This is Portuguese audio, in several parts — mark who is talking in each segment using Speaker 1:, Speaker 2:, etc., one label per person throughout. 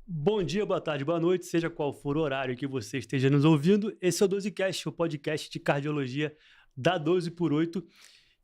Speaker 1: Bom dia, boa tarde, boa noite, seja qual for o horário que você esteja nos ouvindo. Esse é o 12Cast, o podcast de cardiologia da 12 por 8.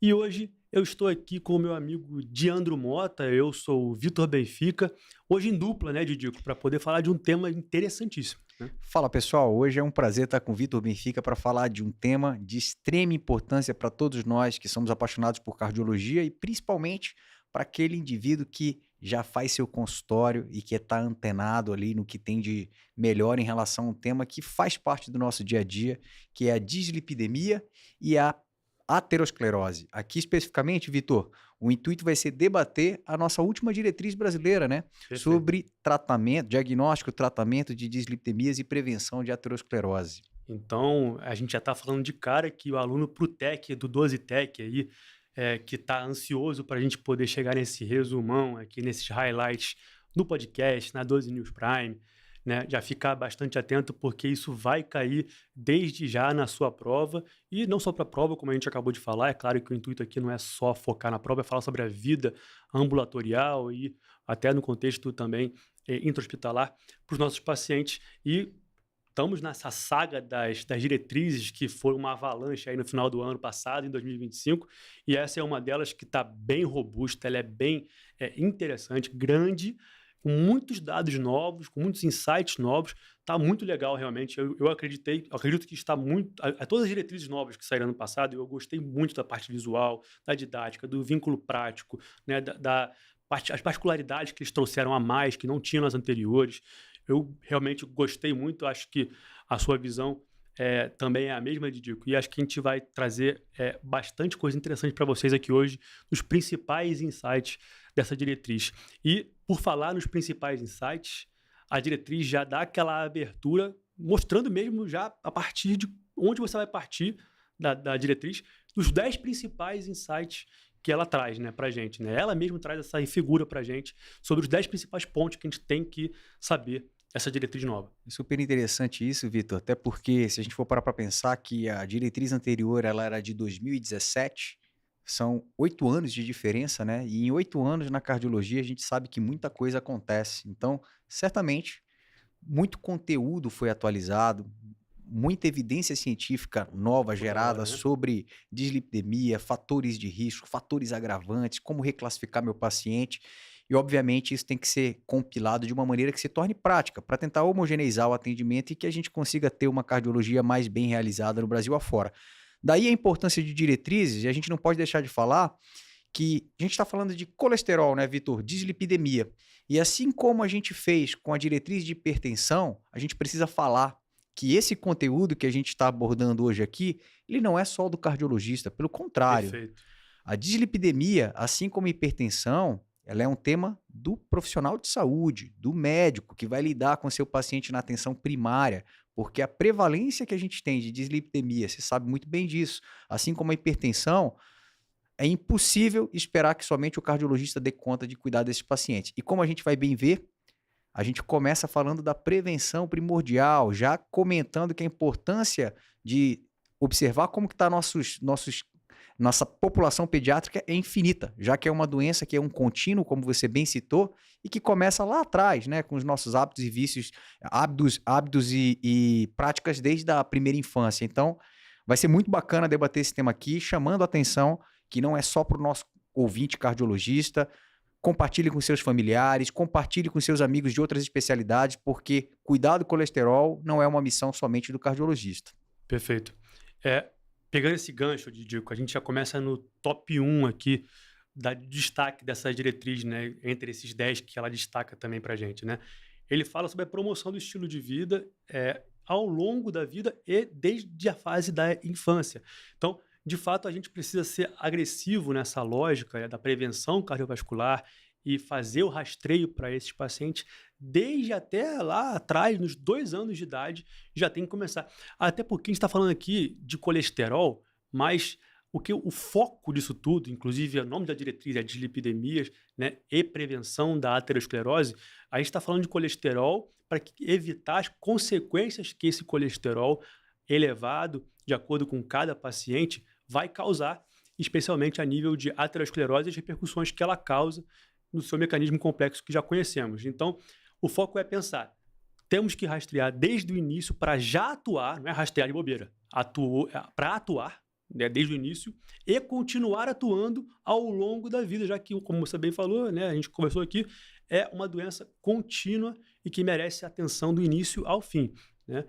Speaker 1: E hoje eu estou aqui com o meu amigo Diandro Mota, eu sou o Vitor Benfica, hoje em dupla, né, Didico, para poder falar de um tema interessantíssimo, né?
Speaker 2: Fala pessoal, hoje é um prazer estar com o Vitor Benfica para falar de um tema de extrema importância para todos nós que somos apaixonados por cardiologia e principalmente para aquele indivíduo que já faz seu consultório e que está antenado ali no que tem de melhor em relação a um tema que faz parte do nosso dia a dia, que é a dislipidemia e a aterosclerose. Aqui especificamente, Vitor, o intuito vai ser debater a nossa última diretriz brasileira, né?
Speaker 1: Perfeito.
Speaker 2: Sobre tratamento, diagnóstico, tratamento de dislipidemias e prevenção de aterosclerose.
Speaker 1: Então, a gente já está falando de cara que o aluno pro TEC, do 12Tech aí, que está ansioso para a gente poder chegar nesse resumão aqui, nesses highlights no podcast, na 12 News Prime, né? Já ficar bastante atento, porque isso vai cair desde já na sua prova, e não só para a prova, como a gente acabou de falar, é claro que o intuito aqui não é só focar na prova, é falar sobre a vida ambulatorial e até no contexto também intra-hospitalar para os nossos pacientes. E estamos nessa saga das diretrizes que foram uma avalanche aí no final do ano passado, em 2025, e essa é uma delas que está bem robusta, ela é bem interessante, grande, com muitos dados novos, com muitos insights novos, está muito legal realmente. Eu acredito que está muito. Todas as diretrizes novas que saíram ano passado, eu gostei muito da parte visual, da didática, do vínculo prático, né, as particularidades que eles trouxeram a mais, que não tinham nas anteriores. Eu realmente gostei muito, acho que a sua visão também é a mesma, Didico, e acho que a gente vai trazer bastante coisa interessante para vocês aqui hoje, os principais insights dessa diretriz. E, por falar nos principais insights, a diretriz já dá aquela abertura, mostrando mesmo já a partir de onde você vai partir da diretriz, dos 10 principais insights que ela traz, né, para a gente, né? Ela mesmo traz essa figura para a gente sobre os 10 principais pontos que a gente tem que saber essa diretriz nova.
Speaker 2: É super interessante isso, Vitor, até porque se a gente for parar para pensar que a diretriz anterior ela era de 2017, são 8 anos de diferença, né? E em 8 anos na cardiologia a gente sabe que muita coisa acontece. Então, certamente, muito conteúdo foi atualizado, muita evidência científica nova
Speaker 1: Toda
Speaker 2: gerada
Speaker 1: hora, né?
Speaker 2: sobre dislipidemia, fatores de risco, fatores agravantes, como reclassificar meu paciente. E, obviamente, isso tem que ser compilado de uma maneira que se torne prática, para tentar homogeneizar o atendimento e que a gente consiga ter uma cardiologia mais bem realizada no Brasil afora. Daí a importância de diretrizes, e a gente não pode deixar de falar que a gente está falando de colesterol, né, Vitor? Dislipidemia. E assim como a gente fez com a diretriz de hipertensão, a gente precisa falar que esse conteúdo que a gente está abordando hoje aqui, ele não é só do cardiologista, pelo contrário.
Speaker 1: Perfeito.
Speaker 2: A dislipidemia, assim como a hipertensão, ela é um tema do profissional de saúde, do médico que vai lidar com seu paciente na atenção primária, porque a prevalência que a gente tem de dislipidemia, você sabe muito bem disso, assim como a hipertensão, é impossível esperar que somente o cardiologista dê conta de cuidar desses pacientes. E como a gente vai bem ver, a gente começa falando da prevenção primordial, já comentando que a importância de observar como que está nossa população pediátrica é infinita, já que é uma doença que é um contínuo, como você bem citou, e que começa lá atrás, né, com os nossos hábitos e vícios, hábitos e práticas desde a primeira infância. Então, vai ser muito bacana debater esse tema aqui, chamando a atenção que não é só para o nosso ouvinte cardiologista. Compartilhe com seus familiares, compartilhe com seus amigos de outras especialidades, porque cuidar do colesterol não é uma missão somente do cardiologista.
Speaker 1: Perfeito. Pegando esse gancho, Didico, a gente já começa no top 1 aqui da destaque dessa diretriz, né, entre esses 10 que ela destaca também para a gente, né? Ele fala sobre a promoção do estilo de vida ao longo da vida e desde a fase da infância. Então, de fato, a gente precisa ser agressivo nessa lógica da prevenção cardiovascular e fazer o rastreio para esses pacientes desde até lá atrás, nos 2 anos de idade, já tem que começar. Até porque a gente está falando aqui de colesterol, mas o foco disso tudo, inclusive o nome da diretriz é dislipidemias, né, e prevenção da aterosclerose, a gente está falando de colesterol para evitar as consequências que esse colesterol elevado, de acordo com cada paciente, vai causar, especialmente a nível de aterosclerose e as repercussões que ela causa no seu mecanismo complexo que já conhecemos. Então, o foco é pensar, temos que rastrear desde o início para já atuar, não é rastrear de bobeira, para atuar, né, desde o início e continuar atuando ao longo da vida, já que, como você bem falou, né, a gente conversou aqui, é uma doença contínua e que merece atenção do início ao fim, né?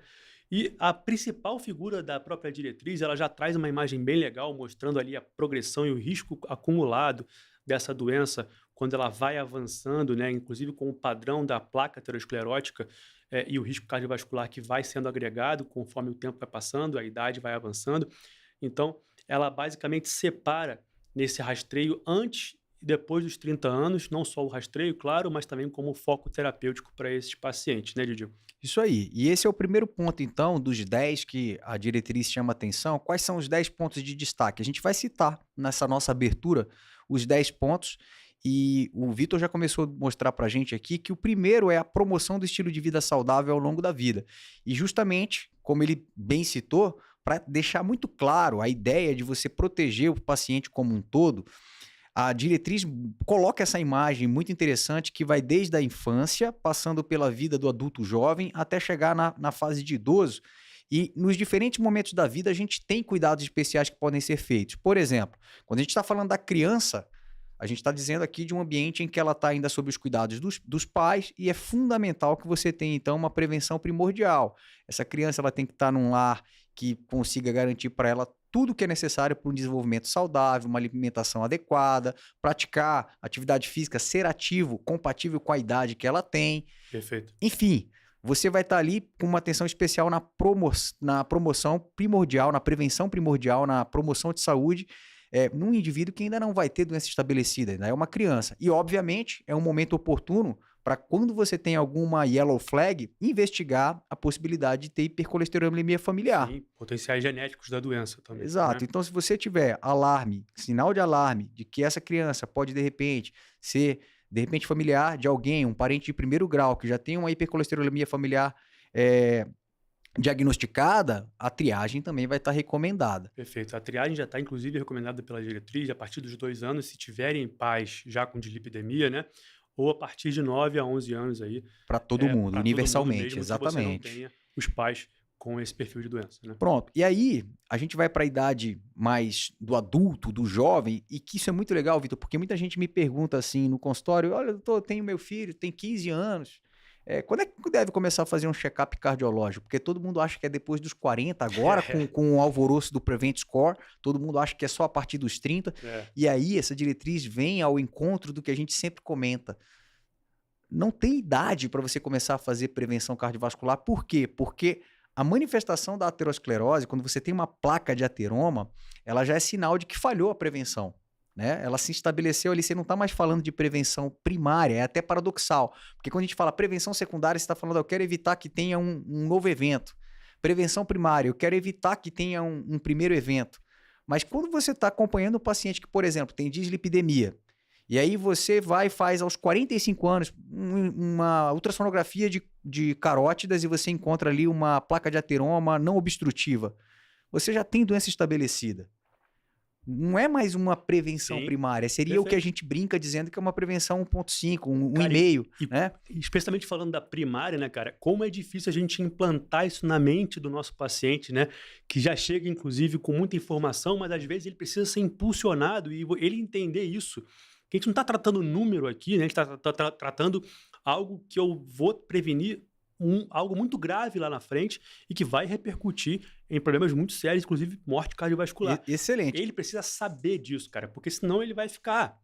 Speaker 1: E a principal figura da própria diretriz, ela já traz uma imagem bem legal, mostrando ali a progressão e o risco acumulado dessa doença quando ela vai avançando, né, inclusive com o padrão da placa aterosclerótica, e o risco cardiovascular que vai sendo agregado conforme o tempo vai passando, a idade vai avançando. Então, ela basicamente separa nesse rastreio antes e depois dos 30 anos, não só o rastreio, claro, mas também como foco terapêutico para esses pacientes, né, Didi?
Speaker 2: Isso aí. E esse é o primeiro ponto, então, dos 10 que a diretriz chama atenção. Quais são os 10 pontos de destaque? A gente vai citar nessa nossa abertura os 10 pontos. E o Vitor já começou a mostrar para a gente aqui que o primeiro é a promoção do estilo de vida saudável ao longo da vida. E justamente, como ele bem citou, para deixar muito claro a ideia de você proteger o paciente como um todo, a diretriz coloca essa imagem muito interessante que vai desde a infância, passando pela vida do adulto jovem, até chegar na fase de idoso. E nos diferentes momentos da vida, a gente tem cuidados especiais que podem ser feitos. Por exemplo, quando a gente está falando da criança, a gente está dizendo aqui de um ambiente em que ela está ainda sob os cuidados dos pais e é fundamental que você tenha, então, uma prevenção primordial. Essa criança ela tem que estar num lar que consiga garantir para ela tudo que é necessário para um desenvolvimento saudável, uma alimentação adequada, praticar atividade física, ser ativo, compatível com a idade que ela tem.
Speaker 1: Perfeito.
Speaker 2: Enfim, você vai estar ali com uma atenção especial na promoção primordial, na prevenção primordial, na promoção de saúde, num indivíduo que ainda não vai ter doença estabelecida, ainda é uma criança. E, obviamente, é um momento oportuno para quando você tem alguma yellow flag, investigar a possibilidade de ter hipercolesterolemia familiar.
Speaker 1: Sim, potenciais genéticos da doença também.
Speaker 2: Exato.
Speaker 1: Né?
Speaker 2: Então, se você tiver alarme, sinal de alarme de que essa criança pode, de repente, ser, familiar de alguém, um parente de primeiro grau, que já tem uma hipercolesterolemia familiar diagnosticada, a triagem também vai estar recomendada.
Speaker 1: Perfeito. A triagem já está, inclusive, recomendada pela diretriz a partir dos 2 anos, se tiverem pais já com dislipidemia, né? Ou a partir de 9 a 11 anos aí.
Speaker 2: Para todo mundo, universalmente,
Speaker 1: mesmo,
Speaker 2: exatamente.
Speaker 1: Se você não tenha os pais com esse perfil de doença, né?
Speaker 2: Pronto. E aí, a gente vai para a idade mais do adulto, do jovem, e que isso é muito legal, Vitor, porque muita gente me pergunta assim no consultório, olha, doutor, eu tenho meu filho, tem 15 anos, quando é que deve começar a fazer um check-up cardiológico? Porque todo mundo acha que é depois dos 40, agora com o alvoroço do Prevent Score, todo mundo acha que é só a partir dos 30, e aí essa diretriz vem ao encontro do que a gente sempre comenta. Não tem idade para você começar a fazer prevenção cardiovascular. Por quê? Porque a manifestação da aterosclerose, quando você tem uma placa de ateroma, ela já é sinal de que falhou a prevenção. Né? Ela se estabeleceu ali, você não está mais falando de prevenção primária, é até paradoxal. Porque quando a gente fala prevenção secundária, você está falando, eu quero evitar que tenha um novo evento. Prevenção primária, eu quero evitar que tenha um primeiro evento. Mas quando você está acompanhando um paciente que, por exemplo, tem dislipidemia, e aí você vai e faz aos 45 anos uma ultrassonografia de carótidas e você encontra ali uma placa de ateroma não obstrutiva. Você já tem doença estabelecida. Não é mais uma prevenção primária, seria o que a gente brinca dizendo que é uma prevenção 1.5, 1,5, né?
Speaker 1: Especialmente falando da primária, né, cara? Como é difícil a gente implantar isso na mente do nosso paciente, né? Que já chega, inclusive, com muita informação, mas às vezes ele precisa ser impulsionado e ele entender isso. Que a gente não está tratando número aqui, né? A gente está tratando algo que eu vou prevenir algo muito grave lá na frente e que vai repercutir em problemas muito sérios, inclusive morte cardiovascular.
Speaker 2: Excelente.
Speaker 1: Ele precisa saber disso, cara, porque senão ele vai ficar...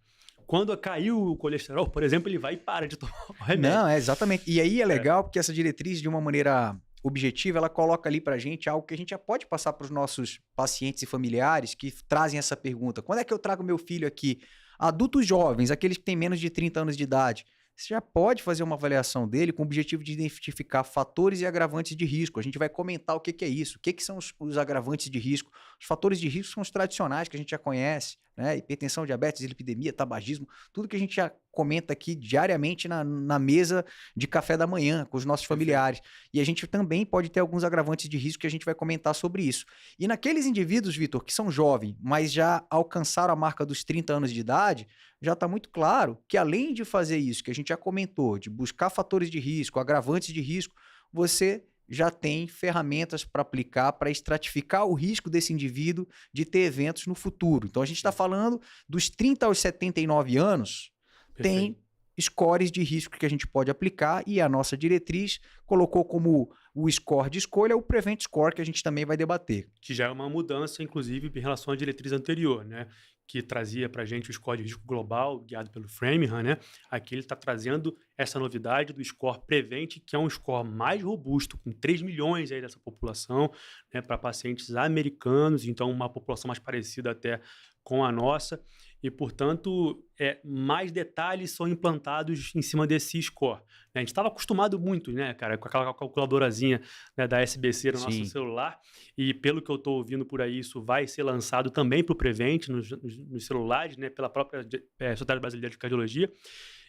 Speaker 1: Quando caiu o colesterol, por exemplo, ele vai e para de tomar o remédio.
Speaker 2: Não, exatamente. E aí é legal porque essa diretriz, de uma maneira objetiva, ela coloca ali pra gente algo que a gente já pode passar para os nossos pacientes e familiares que trazem essa pergunta. Quando é que eu trago meu filho aqui? Adultos jovens, aqueles que têm menos de 30 anos de idade. Você já pode fazer uma avaliação dele com o objetivo de identificar fatores e agravantes de risco. A gente vai comentar o que é isso, o que são os agravantes de risco. Os fatores de risco são os tradicionais que a gente já conhece. né? Hipertensão, diabetes, dislipidemia, tabagismo, tudo que a gente já comenta aqui diariamente na mesa de café da manhã com os nossos familiares. E a gente também pode ter alguns agravantes de risco que a gente vai comentar sobre isso. E naqueles indivíduos, Vitor, que são jovens, mas já alcançaram a marca dos 30 anos de idade, já está muito claro que além de fazer isso que a gente já comentou, de buscar fatores de risco, agravantes de risco, você já tem ferramentas para aplicar para estratificar o risco desse indivíduo de ter eventos no futuro. Então, a gente está falando dos 30 aos 79 anos, tem scores de risco que a gente pode aplicar e a nossa diretriz colocou como o score de escolha o Prevent Score, que a gente também vai debater.
Speaker 1: Que já é uma mudança, inclusive, em relação à diretriz anterior, né? Que trazia para a gente o score de risco global, guiado pelo Framingham, né? Aqui ele está trazendo essa novidade do score Prevent, que é um score mais robusto, com 3 milhões aí dessa população, né? Para pacientes americanos, então uma população mais parecida até com a nossa. E, portanto, mais detalhes são implantados em cima desse score. A gente estava acostumado muito, né, cara, com aquela calculadorazinha, né, da SBC no nosso celular. E, pelo que eu estou ouvindo por aí, isso vai ser lançado também para o Prevent nos celulares, né, pela própria Sociedade Brasileira de Cardiologia.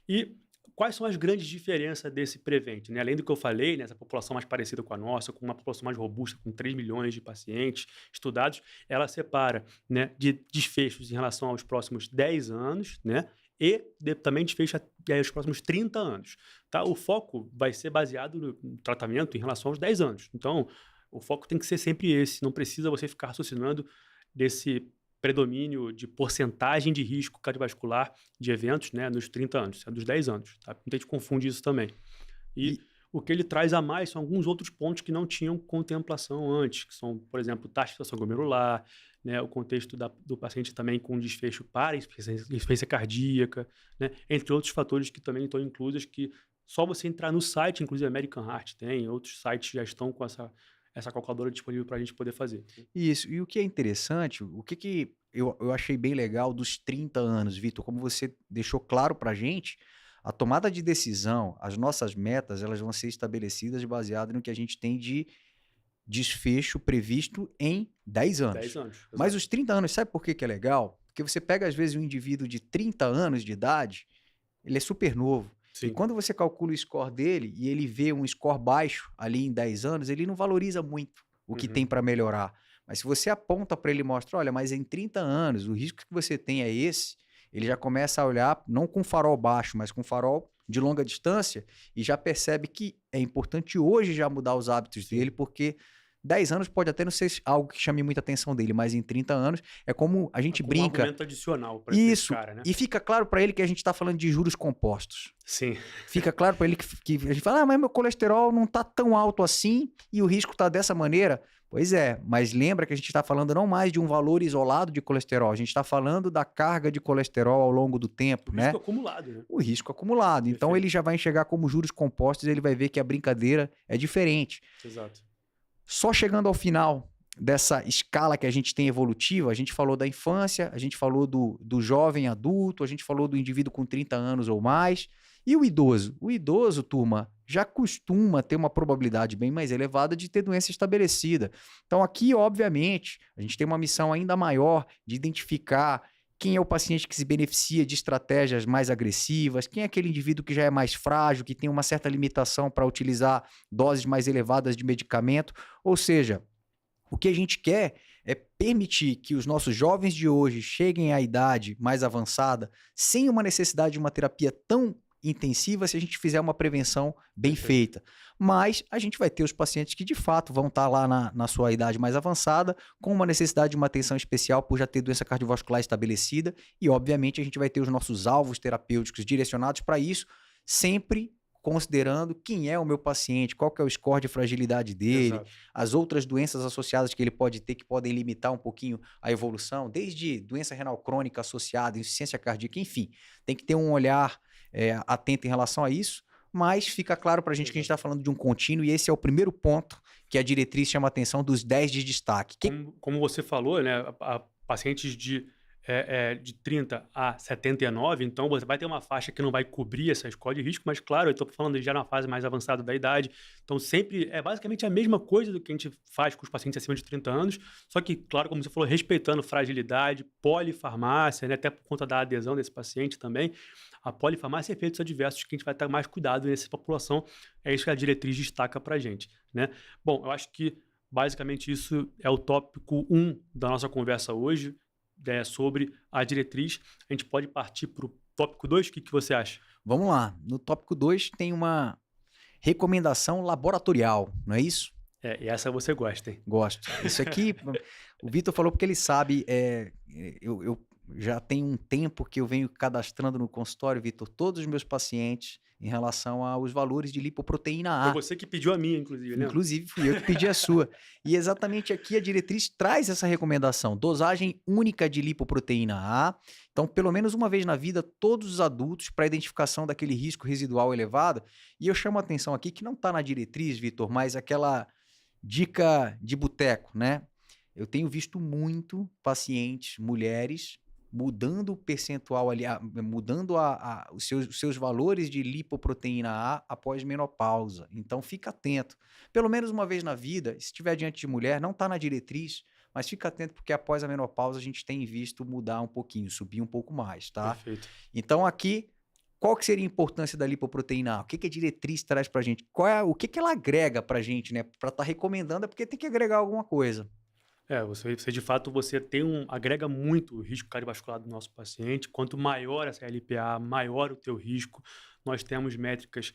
Speaker 1: E quais são as grandes diferenças desse Prevent? Né? Além do que eu falei, né, essa população mais parecida com a nossa, com uma população mais robusta, com 3 milhões de pacientes estudados, ela separa, né, de desfechos em relação aos próximos 10 anos, né, e também desfecho aos próximos 30 anos. Tá? O foco vai ser baseado no tratamento em relação aos 10 anos. Então, o foco tem que ser sempre esse. Não precisa você ficar raciocinando desse predomínio de porcentagem de risco cardiovascular de eventos, né, nos 30 anos, é dos 10 anos. Tá? Muita gente confunde isso também. E o que ele traz a mais são alguns outros pontos que não tinham contemplação antes, que são, por exemplo, taxa de situação glomerular, né, o contexto do paciente também com desfecho para insuficiência cardíaca, né, entre outros fatores que também estão inclusos, que só você entrar no site, inclusive American Heart tem, outros sites já estão com essa calculadora disponível para a gente poder fazer.
Speaker 2: Isso. E o que é interessante, o que eu achei bem legal dos 30 anos, Vitor, como você deixou claro para a gente, a tomada de decisão, as nossas metas, elas vão ser estabelecidas baseadas no que a gente tem de desfecho previsto em 10 anos.
Speaker 1: 10 anos. Exato.
Speaker 2: Mas os 30 anos, sabe por que é legal? Porque você pega, às vezes, um indivíduo de 30 anos de idade, ele é super novo.
Speaker 1: Sim.
Speaker 2: E quando você calcula o score dele e ele vê um score baixo ali em 10 anos, ele não valoriza muito o que tem para melhorar. Mas se você aponta para ele e mostra, olha, mas em 30 anos o risco que você tem é esse, ele já começa a olhar não com farol baixo, mas com farol de longa distância e já percebe que é importante hoje já mudar os hábitos dele, porque 10 anos pode até não ser algo que chame muita atenção dele, mas em 30 anos é como a gente brinca.
Speaker 1: Um argumento adicional para
Speaker 2: esse
Speaker 1: cara, né?
Speaker 2: E fica claro para ele que a gente está falando de juros compostos.
Speaker 1: Sim.
Speaker 2: Fica claro para ele que a gente fala, mas meu colesterol não está tão alto assim e o risco está dessa maneira. Pois é, mas lembra que a gente está falando não mais de um valor isolado de colesterol, a gente está falando da carga de colesterol ao longo do tempo, né?
Speaker 1: O risco acumulado, né?
Speaker 2: O risco acumulado. Perfeito. Então ele já vai enxergar como juros compostos e ele vai ver que a brincadeira é diferente.
Speaker 1: Exato.
Speaker 2: Só chegando ao final dessa escala que a gente tem evolutiva, a gente falou da infância, a gente falou do jovem adulto, a gente falou do indivíduo com 30 anos ou mais. E o idoso? O idoso, turma, já costuma ter uma probabilidade bem mais elevada de ter doença estabelecida. Então aqui, obviamente, a gente tem uma missão ainda maior de identificar quem é o paciente que se beneficia de estratégias mais agressivas, quem é aquele indivíduo que já é mais frágil, que tem uma certa limitação para utilizar doses mais elevadas de medicamento. Ou seja, o que a gente quer é permitir que os nossos jovens de hoje cheguem à idade mais avançada sem uma necessidade de uma terapia tão intensiva se a gente fizer uma prevenção bem feita. Mas a gente vai ter os pacientes que de fato vão estar lá na sua idade mais avançada com uma necessidade de uma atenção especial por já ter doença cardiovascular estabelecida e obviamente a gente vai ter os nossos alvos terapêuticos direcionados para isso, sempre considerando quem é o meu paciente, qual que é o score de fragilidade dele, exato, as outras doenças associadas que ele pode ter que podem limitar um pouquinho a evolução, desde doença renal crônica associada, insuficiência cardíaca, enfim, tem que ter um olhar atento em relação a isso, mas fica claro para a gente que a gente está falando de um contínuo e esse é o primeiro ponto que a diretriz chama a atenção dos 10 de destaque.
Speaker 1: Como você falou, né, pacientes de de 30 a 79, então você vai ter uma faixa que não vai cobrir essa escola de risco, mas claro, eu estou falando de já na fase mais avançada da idade, então sempre é basicamente a mesma coisa do que a gente faz com os pacientes acima de 30 anos, só que, claro, como você falou, respeitando fragilidade, polifarmácia, né, até por conta da adesão desse paciente também, a polifarmácia e efeitos adversos que a gente vai ter mais cuidado nessa população, é isso que a diretriz destaca para a gente, né? Bom, eu acho que basicamente isso é o tópico 1 da nossa conversa hoje, sobre a diretriz. A gente pode partir para o tópico 2, o que você acha?
Speaker 2: Vamos lá. No tópico 2 tem uma recomendação laboratorial, não é isso?
Speaker 1: E essa você gosta, hein?
Speaker 2: Gosto. Isso aqui, o Vitor falou porque ele sabe, eu já tenho um tempo que eu venho cadastrando no consultório, Vitor, todos os meus pacientes em relação aos valores de lipoproteína A.
Speaker 1: Foi você que pediu a minha, inclusive, né?
Speaker 2: Inclusive, fui eu que pedi a sua. E exatamente aqui a diretriz traz essa recomendação: dosagem única de lipoproteína A. Então, pelo menos uma vez na vida, todos os adultos, para identificação daquele risco residual elevado. E eu chamo a atenção aqui que não está na diretriz, Vitor, mas aquela dica de boteco, né? Eu tenho visto muito pacientes, mulheres, mudando o percentual ali, mudando os seus valores de lipoproteína A após menopausa. Então, fica atento. Pelo menos uma vez na vida, se estiver diante de mulher, não está na diretriz, mas fica atento porque após a menopausa a gente tem visto mudar um pouquinho, subir um pouco mais, tá?
Speaker 1: Perfeito.
Speaker 2: Então, aqui, qual que seria a importância da lipoproteína A? O que a diretriz traz pra gente? O que ela agrega pra gente, né? Pra estar recomendando é porque tem que agregar alguma coisa.
Speaker 1: Você de fato, você agrega muito o risco cardiovascular do nosso paciente. Quanto maior essa LPA, maior o teu risco. Nós temos métricas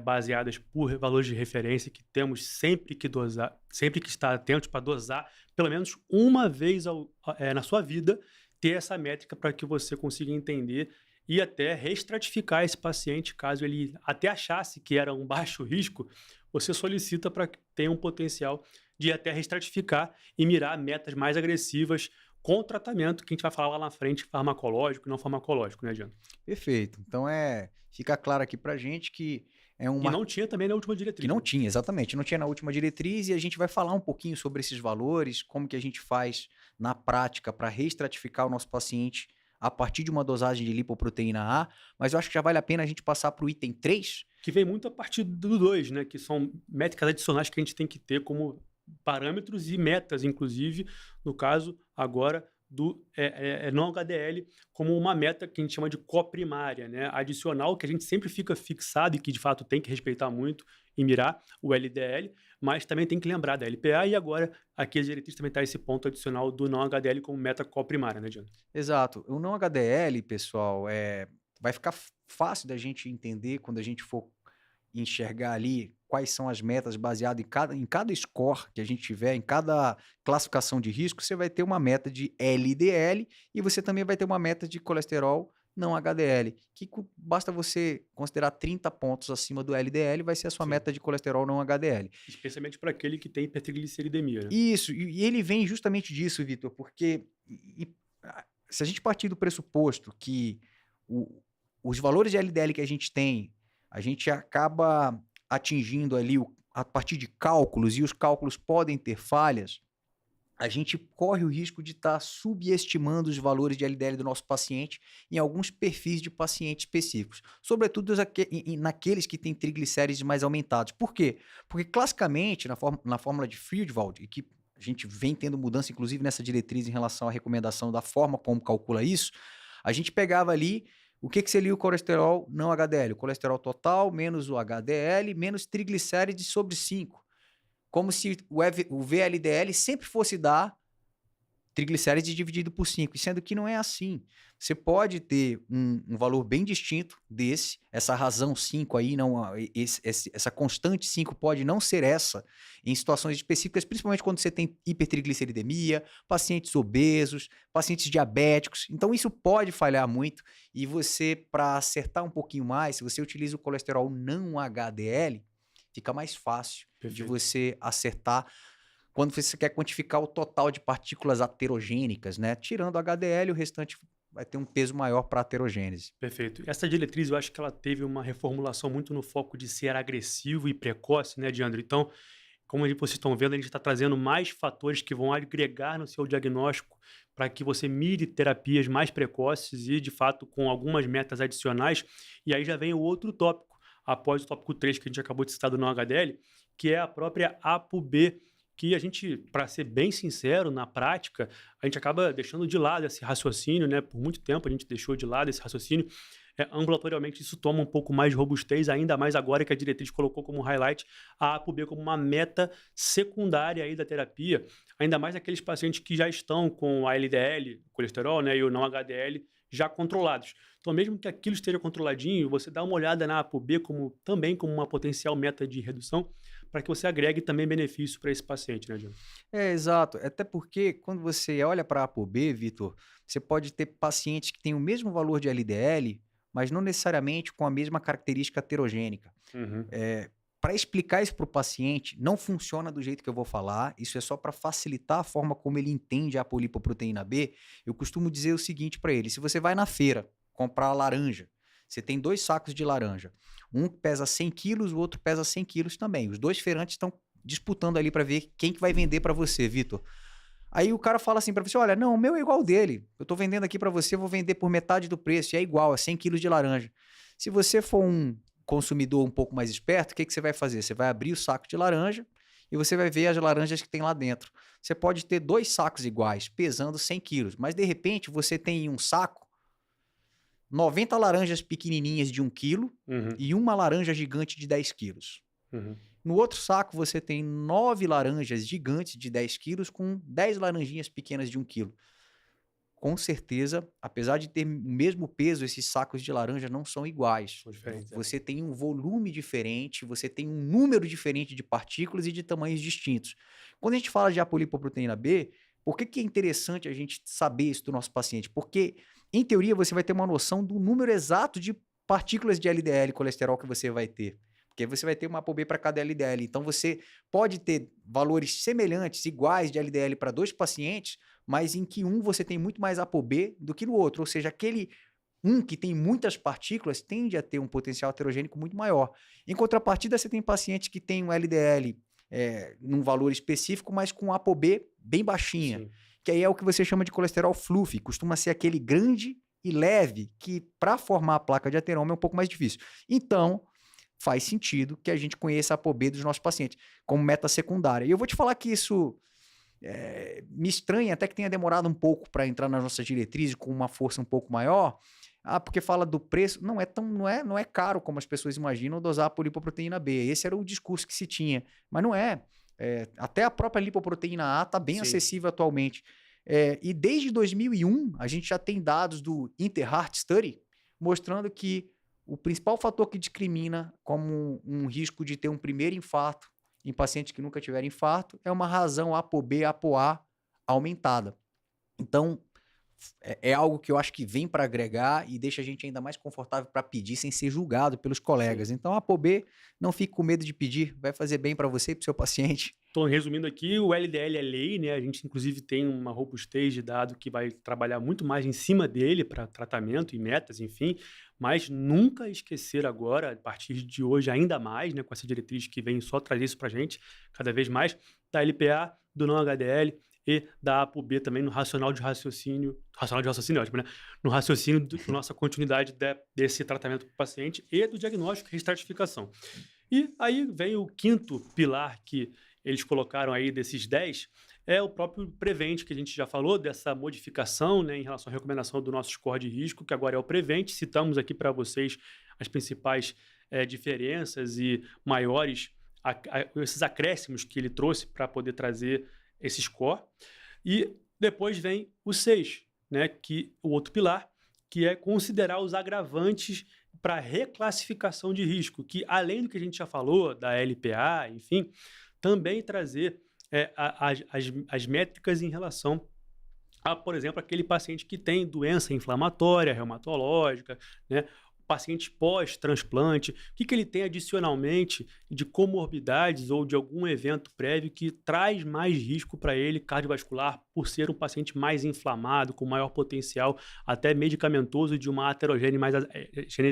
Speaker 1: baseadas por valores de referência que temos sempre que dosar, sempre que estar atentos para dosar, pelo menos uma vez na sua vida, ter essa métrica para que você consiga entender e até reestratificar esse paciente, caso ele até achasse que era um baixo risco, você solicita para que tenha um potencial de até reestratificar e mirar metas mais agressivas com o tratamento que a gente vai falar lá na frente, farmacológico e não farmacológico, né, Diana?
Speaker 2: Perfeito. Então, fica claro aqui pra gente que é uma...
Speaker 1: E não tinha também na última diretriz.
Speaker 2: Que não tinha, exatamente. Não tinha na última diretriz e a gente vai falar um pouquinho sobre esses valores, como que a gente faz na prática para reestratificar o nosso paciente a partir de uma dosagem de lipoproteína A, mas eu acho que já vale a pena a gente passar para o item 3.
Speaker 1: Que vem muito a partir do 2, né? Que são métricas adicionais que a gente tem que ter como parâmetros e metas, inclusive, no caso agora do não HDL, como uma meta que a gente chama de coprimária, né? Adicional, que a gente sempre fica fixado e que de fato tem que respeitar muito e mirar o LDL, mas também tem que lembrar da LPA e agora aqui a diretriz também está esse ponto adicional do não HDL como meta coprimária, né, Diana?
Speaker 2: Exato. O não HDL, pessoal, vai ficar fácil da gente entender quando a gente for enxergar ali quais são as metas baseado em cada score que a gente tiver, em cada classificação de risco, você vai ter uma meta de LDL e você também vai ter uma meta de colesterol não HDL, que basta você considerar 30 pontos acima do LDL, vai ser a sua
Speaker 1: Sim.
Speaker 2: meta de colesterol não HDL.
Speaker 1: Especialmente para aquele que tem hipertrigliceridemia, né?
Speaker 2: Isso, e ele vem justamente disso, Vitor, porque se a gente partir do pressuposto que os valores de LDL que a gente acaba atingindo ali a partir de cálculos, e os cálculos podem ter falhas, a gente corre o risco de estar subestimando os valores de LDL do nosso paciente em alguns perfis de pacientes específicos, sobretudo naqueles que têm triglicérides mais aumentados. Por quê? Porque classicamente, na fórmula de Friedewald, e que a gente vem tendo mudança inclusive nessa diretriz em relação à recomendação da forma como calcula isso, a gente pegava ali o que seria o colesterol não HDL? O colesterol total menos o HDL menos triglicérides sobre 5. Como se o VLDL sempre fosse dar triglicérides dividido por 5, sendo que não é assim. Você pode ter um valor bem distinto desse, essa razão 5 aí, essa constante 5 pode não ser essa em situações específicas, principalmente quando você tem hipertrigliceridemia, pacientes obesos, pacientes diabéticos. Então isso pode falhar muito e você, para acertar um pouquinho mais, se você utiliza o colesterol não HDL, fica mais fácil de você acertar quando você quer quantificar o total de partículas aterogênicas, né? Tirando o HDL, o restante vai ter um peso maior para a aterogênese.
Speaker 1: Perfeito. Essa diretriz, eu acho que ela teve uma reformulação muito no foco de ser agressivo e precoce, né, Diandro? Então, como vocês estão vendo, a gente está trazendo mais fatores que vão agregar no seu diagnóstico para que você mire terapias mais precoces e, de fato, com algumas metas adicionais. E aí já vem o outro tópico, após o tópico 3 que a gente acabou de citar do não HDL, que é a própria ApoB, que a gente, para ser bem sincero, na prática, a gente acaba deixando de lado esse raciocínio, né? Por muito tempo a gente deixou de lado esse raciocínio. Ambulatorialmente isso toma um pouco mais de robustez, ainda mais agora que a diretriz colocou como highlight a ApoB como uma meta secundária aí da terapia, ainda mais aqueles pacientes que já estão com a LDL, colesterol, né, e o não HDL já controlados. Então, mesmo que aquilo esteja controladinho, você dá uma olhada na ApoB também como uma potencial meta de redução, para que você agregue também benefício para esse paciente, né, Diego?
Speaker 2: Exato. Até porque quando você olha para a ApoB, Vitor, você pode ter pacientes que têm o mesmo valor de LDL, mas não necessariamente com a mesma característica heterogênica.
Speaker 1: Uhum.
Speaker 2: Para explicar isso para o paciente, não funciona do jeito que eu vou falar, isso é só para facilitar a forma como ele entende a apolipoproteína B. Eu costumo dizer o seguinte para ele: se você vai na feira comprar laranja, você tem 2 sacos de laranja, um pesa 100 quilos, o outro pesa 100 quilos também. Os 2 feirantes estão disputando ali para ver quem que vai vender para você, Vitor. Aí o cara fala assim para você: olha, não, o meu é igual dele, eu estou vendendo aqui para você, eu vou vender por metade do preço, e é igual, é 100 quilos de laranja. Se você for um consumidor um pouco mais esperto, o que você vai fazer? Você vai abrir o saco de laranja e você vai ver as laranjas que tem lá dentro. Você pode ter 2 sacos iguais, pesando 100 quilos, mas de repente você tem em um saco 90 laranjas pequenininhas de 1 quilo e uma laranja gigante de 10 quilos. No outro saco você tem 9 laranjas gigantes de 10 quilos com 10 laranjinhas pequenas de 1 quilo. Com certeza, apesar de ter o mesmo peso, esses sacos de laranja não são iguais. Você tem um volume diferente, você tem um número diferente de partículas e de tamanhos distintos. Quando a gente fala de apolipoproteína B, por que é interessante a gente saber isso do nosso paciente? Porque, em teoria, você vai ter uma noção do número exato de partículas de LDL, colesterol, que você vai ter. Porque você vai ter uma ApoB para cada LDL. Então, você pode ter valores semelhantes, iguais de LDL para 2 pacientes, mas em que um você tem muito mais ApoB do que no outro. Ou seja, aquele um que tem muitas partículas tende a ter um potencial heterogênico muito maior. Em contrapartida, você tem pacientes que têm um LDL num valor específico, mas com ApoB bem baixinha. Sim. Que aí é o que você chama de colesterol fluffy. Costuma ser aquele grande e leve que, para formar a placa de ateroma, é um pouco mais difícil. Então, faz sentido que a gente conheça a ApoB dos nossos pacientes como meta secundária. E eu vou te falar que isso me estranha, até que tenha demorado um pouco para entrar nas nossas diretrizes com uma força um pouco maior. Porque fala do preço. Não é caro como as pessoas imaginam dosar a lipoproteína B. Esse era o discurso que se tinha. Mas não é. Até a própria lipoproteína A está bem acessível atualmente. E desde 2001, a gente já tem dados do Inter-Heart Study mostrando que o principal fator que discrimina como um risco de ter um primeiro infarto em pacientes que nunca tiveram infarto é uma razão ApoB, ApoA aumentada. Então, é algo que eu acho que vem para agregar e deixa a gente ainda mais confortável para pedir sem ser julgado pelos colegas. Sim. Então, a ApoB, não fique com medo de pedir, vai fazer bem para você e para o seu paciente.
Speaker 1: Então, resumindo aqui, o LDL é lei, né? A gente, inclusive, tem uma robustez de dado que vai trabalhar muito mais em cima dele para tratamento e metas, enfim. Mas nunca esquecer agora, a partir de hoje ainda mais, né, com essa diretriz que vem só trazer isso para a gente, cada vez mais, da LPA, do não HDL e da ApoB também no racional de raciocínio é ótimo, né? No raciocínio da nossa continuidade desse tratamento para o paciente e do diagnóstico e estratificação. E aí vem o quinto pilar que eles colocaram aí desses 10, é o próprio Prevent, que a gente já falou, dessa modificação, né, em relação à recomendação do nosso score de risco, que agora é o Prevent. Citamos aqui para vocês as principais diferenças e maiores esses acréscimos que ele trouxe para poder trazer esse score. E depois vem o 6, né, o outro pilar, que é considerar os agravantes para reclassificação de risco, que além do que a gente já falou, da LPA, enfim, também trazer as métricas em relação a, por exemplo, aquele paciente que tem doença inflamatória, reumatológica, né? paciente pós-transplante, o que ele tem adicionalmente de comorbidades ou de algum evento prévio que traz mais risco para ele cardiovascular por ser um paciente mais inflamado, com maior potencial até medicamentoso de uma aterogênese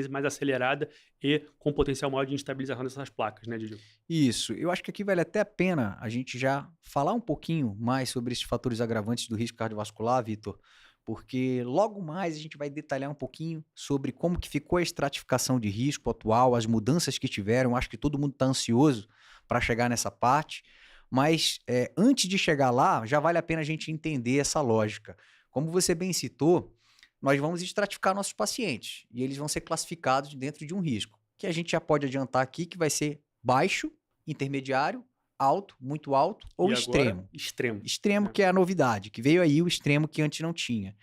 Speaker 1: mais acelerada e com potencial maior de instabilização dessas placas, né, Didi?
Speaker 2: Isso. Eu acho que aqui vale até a pena a gente já falar um pouquinho mais sobre esses fatores agravantes do risco cardiovascular, Vitor, porque logo mais a gente vai detalhar um pouquinho sobre como que ficou a estratificação de risco atual, as mudanças que tiveram. Acho que todo mundo está ansioso para chegar nessa parte, mas antes de chegar lá, já vale a pena a gente entender essa lógica. Como você bem citou, nós vamos estratificar nossos pacientes e eles vão ser classificados dentro de um risco, que a gente já pode adiantar aqui que vai ser baixo, intermediário, alto, muito alto ou
Speaker 1: E
Speaker 2: extremo.
Speaker 1: agora, extremo.
Speaker 2: Extremo, que é a novidade, que veio aí o extremo que antes não tinha.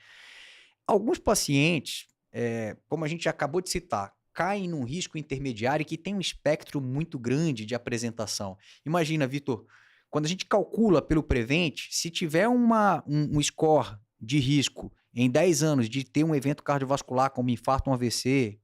Speaker 2: Alguns pacientes, como a gente acabou de citar, caem num risco intermediário que tem um espectro muito grande de apresentação. Imagina, Vitor, quando a gente calcula pelo Prevent, se tiver um score de risco em 10 anos de ter um evento cardiovascular como infarto, um AVC,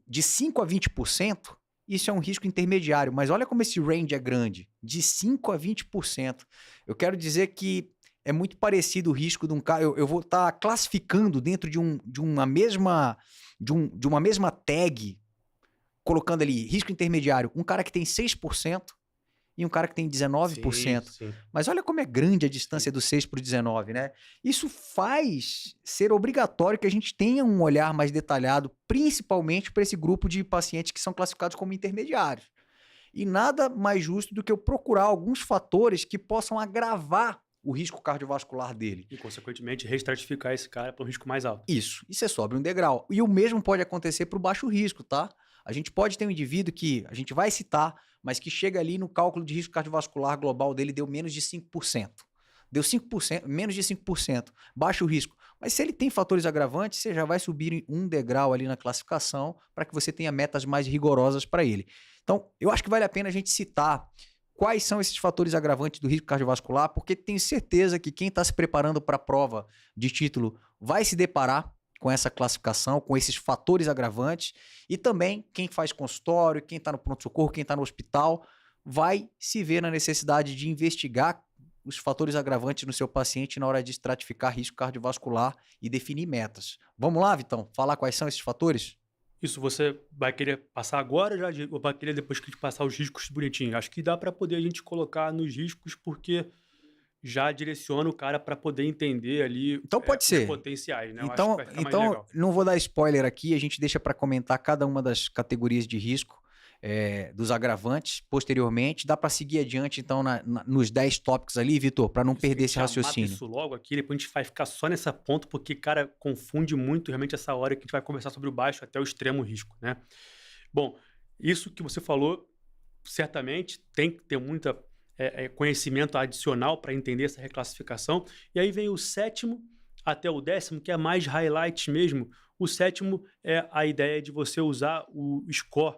Speaker 2: de 5 a 20%, isso é um risco intermediário, mas olha como esse range é grande, de 5 a 20%. Eu quero dizer que é muito parecido o risco de um cara. Eu vou estar classificando dentro de uma mesma tag, colocando ali risco intermediário, um cara que tem 6% e um cara que tem 19%.
Speaker 1: Sim.
Speaker 2: Mas olha como é grande a distância do 6 para o 19, né? Isso faz ser obrigatório que a gente tenha um olhar mais detalhado, principalmente para esse grupo de pacientes que são classificados como intermediários. E nada mais justo do que eu procurar alguns fatores que possam agravar o risco cardiovascular dele.
Speaker 1: E, consequentemente, reestratificar esse cara para um risco mais alto.
Speaker 2: Isso é sobre um degrau. E o mesmo pode acontecer para o baixo risco, tá? A gente pode ter um indivíduo que a gente vai citar, mas que chega ali no cálculo de risco cardiovascular global dele deu menos de 5%. Deu 5%, menos de 5%, baixo risco. Mas se ele tem fatores agravantes, você já vai subir um degrau ali na classificação para que você tenha metas mais rigorosas para ele. Então, eu acho que vale a pena a gente citar quais são esses fatores agravantes do risco cardiovascular, porque tenho certeza que quem está se preparando para a prova de título vai se deparar com essa classificação, com esses fatores agravantes, e também quem faz consultório, quem está no pronto-socorro, quem está no hospital, vai se ver na necessidade de investigar os fatores agravantes no seu paciente na hora de estratificar risco cardiovascular e definir metas. Vamos lá, Vitão, falar quais são esses fatores?
Speaker 1: Isso você vai querer passar agora ou vai querer depois que a gente passar os riscos bonitinho? Acho que dá para poder a gente colocar nos riscos, porque já direciona o cara para poder entender ali
Speaker 2: Então pode
Speaker 1: os
Speaker 2: ser.
Speaker 1: potenciais, né? Eu acho
Speaker 2: Então,
Speaker 1: que vai ficar mais legal.
Speaker 2: não vou dar spoiler aqui, a gente deixa para comentar cada uma das categorias de risco dos agravantes posteriormente. Dá para seguir adiante, então, nos 10 tópicos ali, Vitor, para não
Speaker 1: Isso,
Speaker 2: perder
Speaker 1: a
Speaker 2: esse
Speaker 1: gente já mata
Speaker 2: raciocínio.
Speaker 1: isso logo aqui, depois a gente vai ficar só nessa ponto, porque, cara, confunde muito realmente essa hora que a gente vai conversar sobre o baixo até o extremo risco, né? Bom, isso que você falou, certamente tem que ter muita conhecimento adicional para entender essa reclassificação. E aí vem o 7º até o 10º, que é mais highlight mesmo. O 7º é a ideia de você usar o score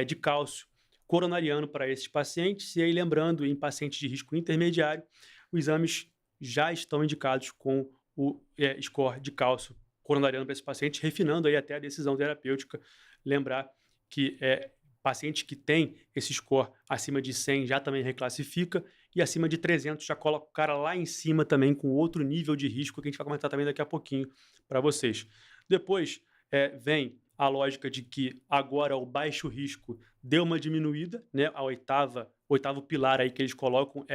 Speaker 1: de cálcio coronariano para esses pacientes. E aí, lembrando, em pacientes de risco intermediário, os exames já estão indicados com o score de cálcio coronariano para esses pacientes, refinando aí até a decisão terapêutica. Lembrar que paciente que tem esse score acima de 100 já também reclassifica, e acima de 300 já coloca o cara lá em cima também com outro nível de risco que a gente vai comentar também daqui a pouquinho para vocês. Depois vem a lógica de que agora o baixo risco deu uma diminuída, né? Oitavo pilar aí que eles colocam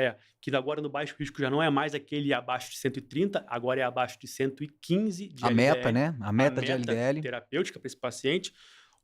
Speaker 1: que agora no baixo risco já não é mais aquele abaixo de 130, agora é abaixo de 115 de
Speaker 2: A
Speaker 1: LDL.
Speaker 2: meta, né? A meta de LDL.
Speaker 1: Terapêutica para esse paciente.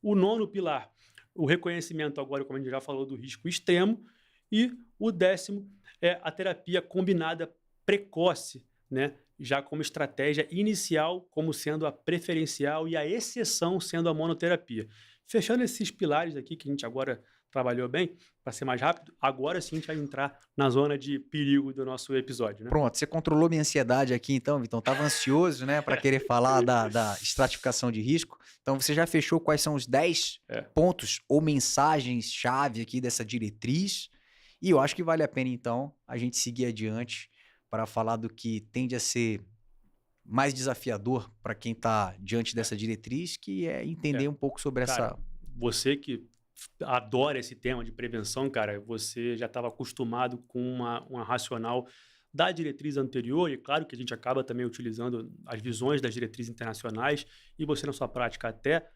Speaker 1: O 9º pilar, o reconhecimento agora, como a gente já falou, do risco extremo. E o 10º é a terapia combinada precoce, né? Já como estratégia inicial, como sendo a preferencial e a exceção sendo a monoterapia. Fechando esses pilares aqui que a gente agora trabalhou bem, para ser mais rápido, agora sim a gente vai entrar na zona de perigo do nosso episódio, né?
Speaker 2: Pronto, você controlou minha ansiedade aqui então, Vitão. Tava ansioso, né, para querer falar da estratificação de risco. Então você já fechou quais são os 10 pontos ou mensagens-chave aqui dessa diretriz. E eu acho que vale a pena então a gente seguir adiante para falar do que tende a ser mais desafiador para quem está diante dessa diretriz, que é entender um pouco sobre
Speaker 1: Cara,
Speaker 2: essa...
Speaker 1: você que adora esse tema de prevenção, cara, você já estava acostumado com uma racional da diretriz anterior, e claro que a gente acaba também utilizando as visões das diretrizes internacionais, e você na sua prática até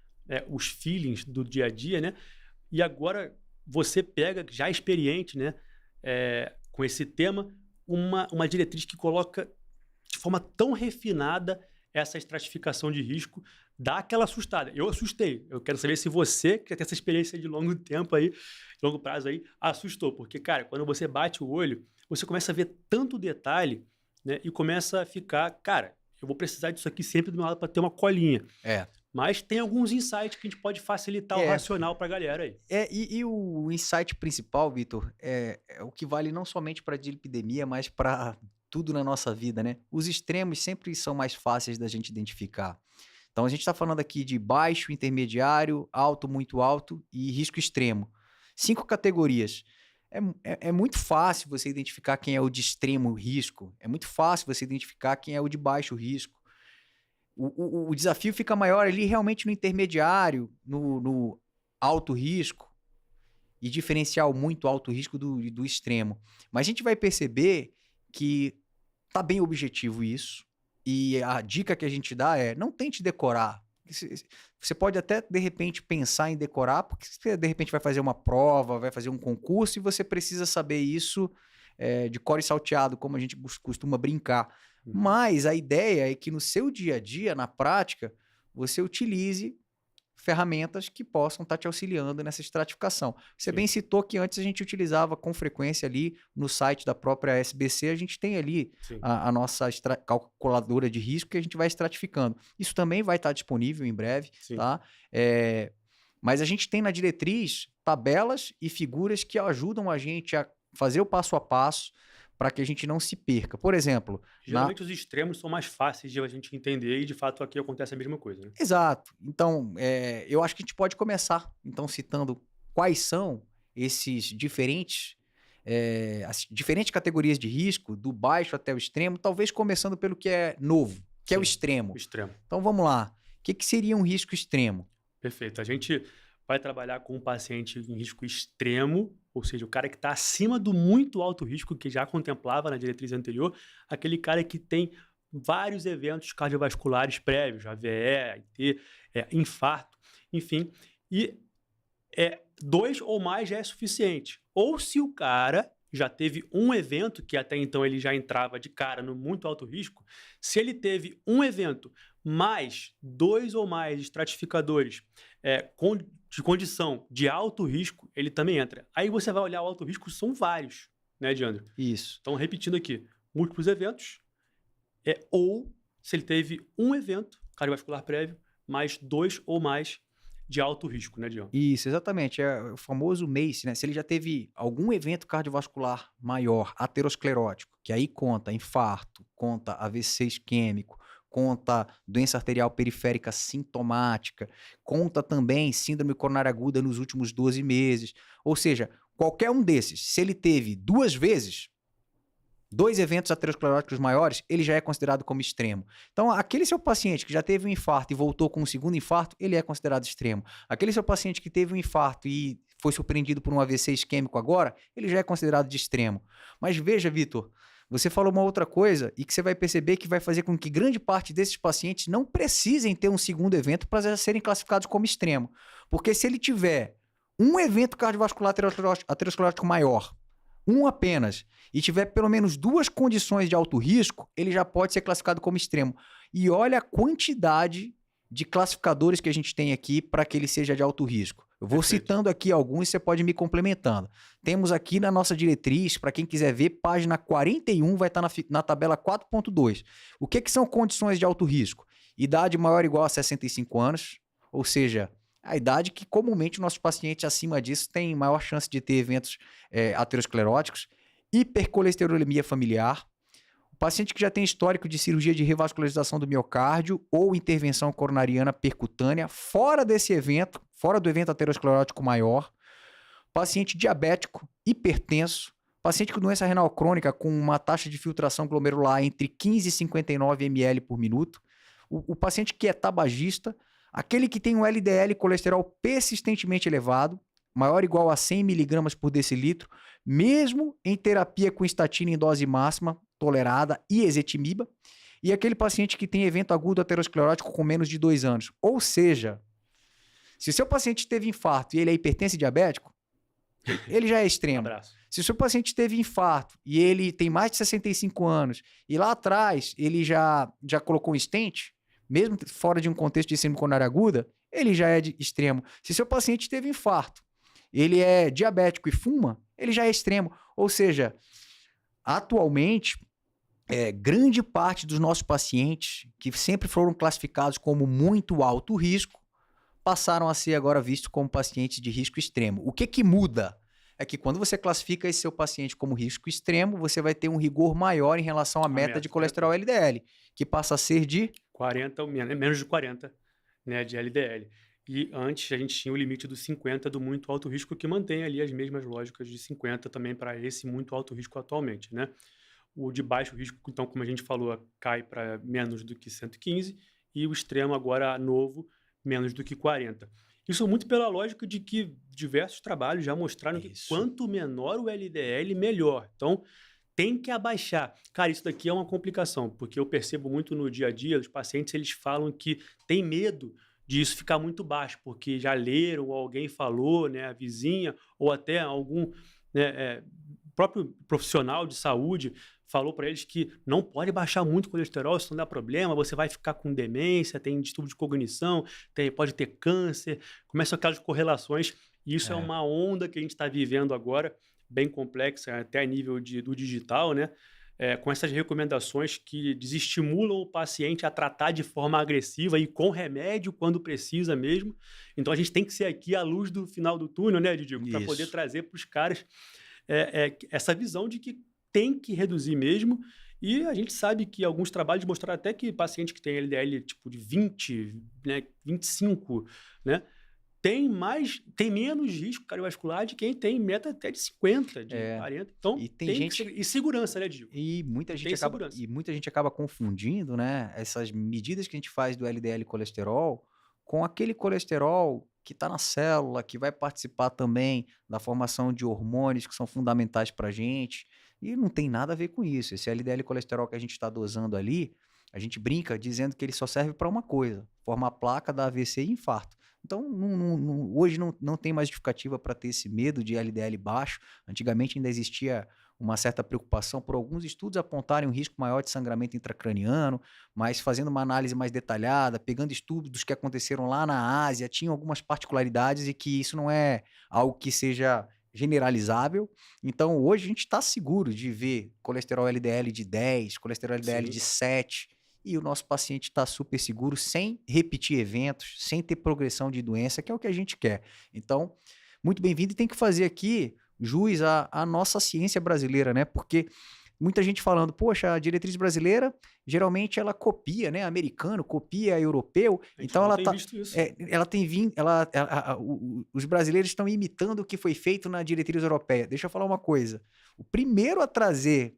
Speaker 1: os feelings do dia a dia, né? E agora você pega, já experiente, né, com esse tema, uma diretriz que coloca de forma tão refinada essa estratificação de risco, dá aquela assustada. Eu assustei. Eu quero saber se você, que tem essa experiência de longo tempo aí, de longo prazo aí, assustou. Porque, cara, quando você bate o olho, você começa a ver tanto detalhe, né? E começa a ficar, cara, eu vou precisar disso aqui sempre do meu lado para ter uma colinha.
Speaker 2: É.
Speaker 1: Mas tem alguns insights que a gente pode facilitar o racional para a galera aí.
Speaker 2: E o insight principal, Vitor, é o que vale não somente para a dislipidemia, mas para tudo na nossa vida, né? Os extremos sempre são mais fáceis da gente identificar. Então, a gente está falando aqui de baixo, intermediário, alto, muito alto e risco extremo. 5 categorias. É muito fácil você identificar quem é o de extremo risco. É muito fácil você identificar quem é o de baixo risco. O desafio fica maior ali realmente no intermediário, no alto risco, e diferenciar o muito alto risco do extremo. Mas a gente vai perceber que tá bem objetivo isso, e a dica que a gente dá é não tente decorar. Você pode até, de repente, pensar em decorar, porque você, de repente, vai fazer uma prova, vai fazer um concurso, e você precisa saber isso de cor e salteado, como a gente costuma brincar. Mas a ideia é que no seu dia a dia, na prática, você utilize ferramentas que possam estar te auxiliando nessa estratificação. Você bem citou que antes a gente utilizava com frequência ali no site da própria SBC, a gente tem ali a nossa calculadora de risco que a gente vai estratificando. Isso também vai estar disponível em breve, tá? Mas a gente tem na diretriz tabelas e figuras que ajudam a gente a fazer o passo a passo para que a gente não se perca. Por exemplo...
Speaker 1: Geralmente os extremos são mais fáceis de a gente entender e, de fato, aqui acontece a mesma coisa, né?
Speaker 2: Exato. Então, eu acho que a gente pode começar, então, citando quais são esses diferentes... as diferentes categorias de risco, do baixo até o extremo, talvez começando pelo que é novo, que é o extremo.
Speaker 1: O extremo.
Speaker 2: Então, vamos lá. O que seria um risco extremo?
Speaker 1: Perfeito. A gente vai trabalhar com um paciente em risco extremo, ou seja, o cara que está acima do muito alto risco que já contemplava na diretriz anterior, aquele cara que tem vários eventos cardiovasculares prévios, AVE, AIT, infarto, enfim, e 2 ou mais já é suficiente. Ou se o cara já teve um evento, que até então ele já entrava de cara no muito alto risco, se ele teve um evento mais 2 ou mais estratificadores de condição de alto risco, ele também entra. Aí você vai olhar o alto risco, são vários, né, Diandro?
Speaker 2: Isso.
Speaker 1: Então, repetindo aqui, múltiplos eventos, ou se ele teve um evento cardiovascular prévio, mais 2 ou mais de alto risco, né, Diandro?
Speaker 2: Isso, exatamente. É o famoso MACE, né? Se ele já teve algum evento cardiovascular maior, aterosclerótico, que aí conta infarto, conta AVC isquêmico, conta doença arterial periférica sintomática, conta também síndrome coronária aguda nos últimos 12 meses. Ou seja, qualquer um desses, se ele teve 2 vezes, 2 eventos ateroscleróticos maiores, ele já é considerado como extremo. Então, aquele seu paciente que já teve um infarto e voltou com um segundo infarto, ele é considerado extremo. Aquele seu paciente que teve um infarto e foi surpreendido por um AVC isquêmico agora, ele já é considerado de extremo. Mas veja, Vitor, você falou uma outra coisa e que você vai perceber que vai fazer com que grande parte desses pacientes não precisem ter um segundo evento para serem classificados como extremo. Porque se ele tiver um evento cardiovascular aterosclerótico maior, um apenas, e tiver pelo menos 2 condições de alto risco, ele já pode ser classificado como extremo. E olha a quantidade de classificadores que a gente tem aqui para que ele seja de alto risco. Eu vou citando aqui alguns e você pode me complementando. Temos aqui na nossa diretriz, para quem quiser ver, página 41 vai estar na tabela 4.2. O que são condições de alto risco? Idade maior ou igual a 65 anos, ou seja, a idade que comumente nossos pacientes acima disso têm maior chance de ter eventos ateroscleróticos, hipercolesterolemia familiar, o paciente que já tem histórico de cirurgia de revascularização do miocárdio ou intervenção coronariana percutânea, fora desse evento, fora do evento aterosclerótico maior, paciente diabético, hipertenso, Paciente com doença renal crônica com uma taxa de filtração glomerular entre 15 e 59 ml por minuto. O paciente que é tabagista, aquele que tem um LDL colesterol persistentemente elevado, maior ou igual a 100 miligramas por decilitro, mesmo em terapia com estatina em dose máxima tolerada e ezetimiba, e aquele paciente que tem evento agudo aterosclerótico com menos de 2 anos. Ou seja, se o seu paciente teve infarto e ele é hipertenso e diabético, ele já é extremo.
Speaker 1: Abraço.
Speaker 2: Se o seu paciente teve infarto e ele tem mais de 65 anos e lá atrás ele já colocou um stent, mesmo fora de um contexto de síndrome coronária aguda, ele já é de extremo. Se seu paciente teve infarto, ele é diabético e fuma, ele já é extremo. Ou seja, atualmente, grande parte dos nossos pacientes que sempre foram classificados como muito alto risco, passaram a ser agora vistos como pacientes de risco extremo. O que muda? É que quando você classifica esse seu paciente como risco extremo, você vai ter um rigor maior em relação à meta de colesterol LDL, que passa a ser de
Speaker 1: 40 ou menos de 40, né, de LDL. E antes a gente tinha o limite dos 50 do muito alto risco, que mantém ali as mesmas lógicas de 50 também para esse muito alto risco atualmente, né? O de baixo risco, então, como a gente falou, cai para menos do que 115 e o extremo agora novo, menos do que 40. Isso muito pela lógica de que diversos trabalhos já mostraram que quanto menor o LDL, melhor. Então, tem que abaixar. Cara, isso daqui é uma complicação, porque eu percebo muito no dia a dia, os pacientes eles falam que tem medo de isso ficar muito baixo, porque já leram, ou alguém falou, né, a vizinha, ou até algum próprio profissional de saúde falou para eles que não pode baixar muito o colesterol, isso não dá problema, você vai ficar com demência, tem distúrbio de cognição, pode ter câncer, começam aquelas correlações, e isso é uma onda que a gente está vivendo agora, bem complexa, até a nível do digital, né? Com essas recomendações que desestimulam o paciente a tratar de forma agressiva e com remédio quando precisa mesmo. Então a gente tem que ser aqui a luz do final do túnel, né, Didico? Para poder trazer para os caras essa visão de que tem que reduzir mesmo, e a gente sabe que alguns trabalhos mostraram até que paciente que tem LDL tipo de 20, né, 25, né, tem menos risco cardiovascular de quem tem meta até de 50, de 40. Então,
Speaker 2: e tem gente...
Speaker 1: E segurança, né, Diego?
Speaker 2: E muita gente acaba confundindo, né, essas medidas que a gente faz do LDL colesterol com aquele colesterol que está na célula, que vai participar também da formação de hormônios que são fundamentais para a gente. E não tem nada a ver com isso. Esse LDL colesterol que a gente está dosando ali, a gente brinca dizendo que ele só serve para uma coisa, formar placa da AVC e infarto. Então, hoje não tem mais justificativa para ter esse medo de LDL baixo. Antigamente ainda existia uma certa preocupação por alguns estudos apontarem um risco maior de sangramento intracraniano, mas fazendo uma análise mais detalhada, pegando estudos que aconteceram lá na Ásia, tinham algumas particularidades e que isso não é algo que seja generalizável. Então, hoje a gente está seguro de ver colesterol LDL de 10, colesterol LDL de 7, e o nosso paciente está super seguro, sem repetir eventos, sem ter progressão de doença, que é o que a gente quer. Então, muito bem-vindo, e tem que fazer aqui jus à nossa ciência brasileira, né? Porque muita gente falando, poxa, a diretriz brasileira, geralmente ela copia, né? Americano, copia europeu. Então ela tá, ela tem vindo, os brasileiros estão imitando o que foi feito na diretriz europeia. Deixa eu falar uma coisa. O primeiro a trazer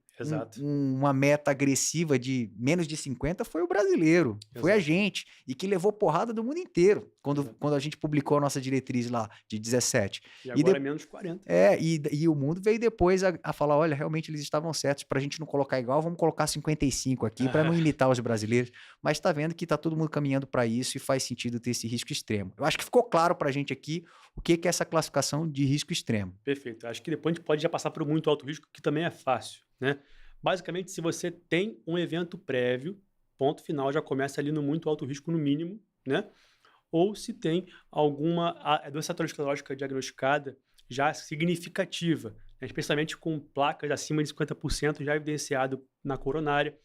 Speaker 2: uma meta agressiva de menos de 50 foi o brasileiro, foi a gente, e que levou porrada do mundo inteiro quando a gente publicou a nossa diretriz lá de 17.
Speaker 1: E agora é menos 40.
Speaker 2: E o mundo veio depois a falar, olha, realmente eles estavam certos, para a gente não colocar igual, vamos colocar 55 aqui para não imitar os brasileiros, mas está vendo que está todo mundo caminhando para isso e faz sentido ter esse risco extremo. Eu acho que ficou claro para a gente aqui o que é essa classificação de risco extremo.
Speaker 1: Perfeito. Acho que depois a gente pode já passar para o muito alto risco, que também é fácil, né? Basicamente, se você tem um evento prévio, ponto final, já começa ali no muito alto risco no mínimo, né? Ou se tem alguma doença aterosclerótica diagnosticada já significativa, né? Especialmente com placas acima de 50% já evidenciado na coronária,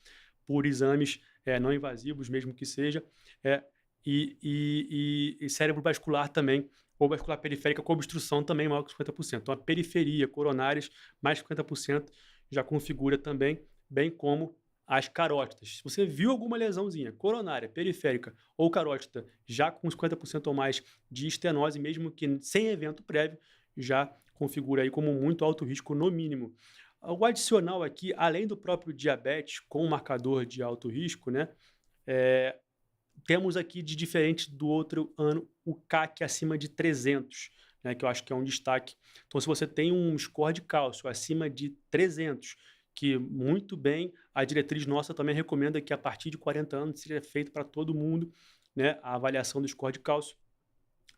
Speaker 1: por exames não invasivos, mesmo que seja, e cérebro vascular também, ou vascular periférica com obstrução também maior que 50%. Então, a periferia, coronárias, mais de 50%, já configura também, bem como as carótidas. Se você viu alguma lesãozinha coronária, periférica ou carótida, já com 50% ou mais de estenose, mesmo que sem evento prévio, já configura aí como muito alto risco no mínimo. O adicional aqui, além do próprio diabetes com o marcador de alto risco, né, eh, temos aqui de diferente do outro ano o CAC acima de 300, né, que eu acho que é um destaque. Então, se você tem um score de cálcio acima de 300, que muito bem, a diretriz nossa também recomenda que a partir de 40 anos seja feito para todo mundo, né, a avaliação do score de cálcio.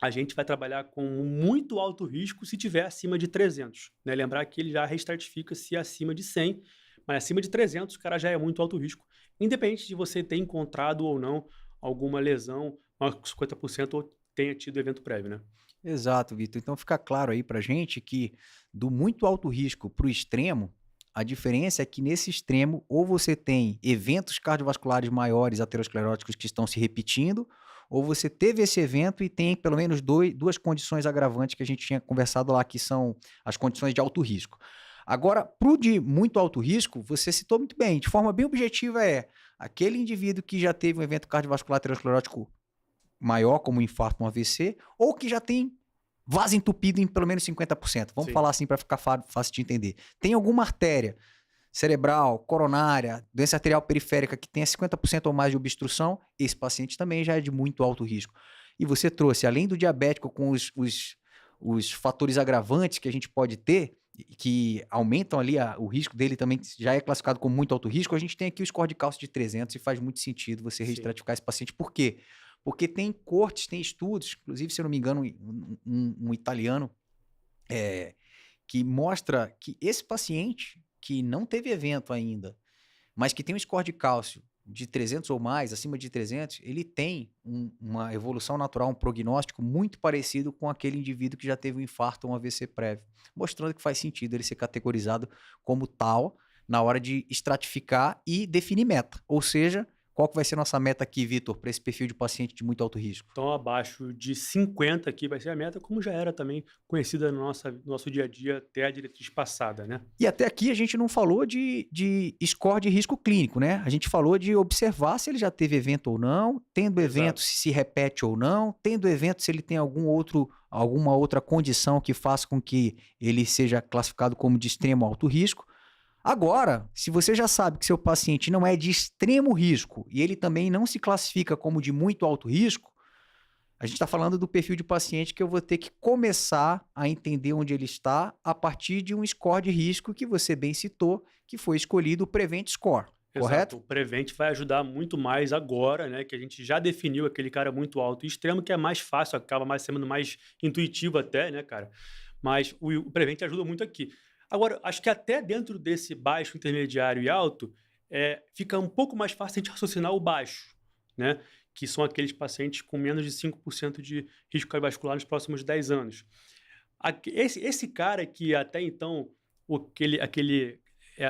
Speaker 1: A gente vai trabalhar com muito alto risco se tiver acima de 300, né? Lembrar que ele já restratifica se é acima de 100, mas acima de 300, o cara já é muito alto risco. Independente de você ter encontrado ou não alguma lesão, maior que 50% ou tenha tido evento prévio, né?
Speaker 2: Exato, Vitor. Então fica claro aí pra gente que do muito alto risco para o extremo, a diferença é que nesse extremo ou você tem eventos cardiovasculares maiores ateroscleróticos que estão se repetindo, ou você teve esse evento e tem pelo menos duas condições agravantes que a gente tinha conversado lá, que são as condições de alto risco. Agora, para o de muito alto risco, você citou muito bem, de forma bem objetiva aquele indivíduo que já teve um evento cardiovascular aterosclerótico maior, como um infarto, um AVC, ou que já tem vaso entupido em pelo menos 50%. Vamos
Speaker 1: Sim.
Speaker 2: falar assim para ficar fácil de entender. Tem alguma artéria cerebral, coronária, doença arterial periférica que tenha 50% ou mais de obstrução, esse paciente também já é de muito alto risco. E você trouxe, além do diabético com os fatores agravantes que a gente pode ter, que aumentam ali o risco dele também, já é classificado como muito alto risco, a gente tem aqui o score de cálcio de 300 e faz muito sentido você reestratificar esse paciente. Por quê? Porque tem cortes, tem estudos, inclusive, se eu não me engano, um italiano, que mostra que esse paciente que não teve evento ainda, mas que tem um score de cálcio de 300 ou mais, acima de 300, ele tem uma evolução natural, um prognóstico muito parecido com aquele indivíduo que já teve um infarto ou um AVC prévio, mostrando que faz sentido ele ser categorizado como tal na hora de estratificar e definir meta. Ou seja, qual que vai ser a nossa meta aqui, Vitor, para esse perfil de paciente de muito alto risco?
Speaker 1: Então, abaixo de 50 aqui vai ser a meta, como já era também conhecida no nosso dia a dia até a diretriz passada, né?
Speaker 2: E até aqui a gente não falou de score de risco clínico, né? A gente falou de observar se ele já teve evento ou não, tendo evento se repete ou não, tendo evento se ele tem alguma outra condição que faça com que ele seja classificado como de extremo alto risco. Agora, se você já sabe que seu paciente não é de extremo risco e ele também não se classifica como de muito alto risco, a gente está falando do perfil de paciente que eu vou ter que começar a entender onde ele está a partir de um score de risco que você bem citou, que foi escolhido o Prevent Score, correto?
Speaker 1: Exato. O Prevent vai ajudar muito mais agora, né? Que a gente já definiu aquele cara muito alto e extremo, que é mais fácil, acaba sendo mais intuitivo até, né, cara? Mas o Prevent ajuda muito aqui. Agora, acho que até dentro desse baixo, intermediário e alto, fica um pouco mais fácil a gente raciocinar o baixo, né? Que são aqueles pacientes com menos de 5% de risco cardiovascular nos próximos 10 anos. Esse cara que até então, aquele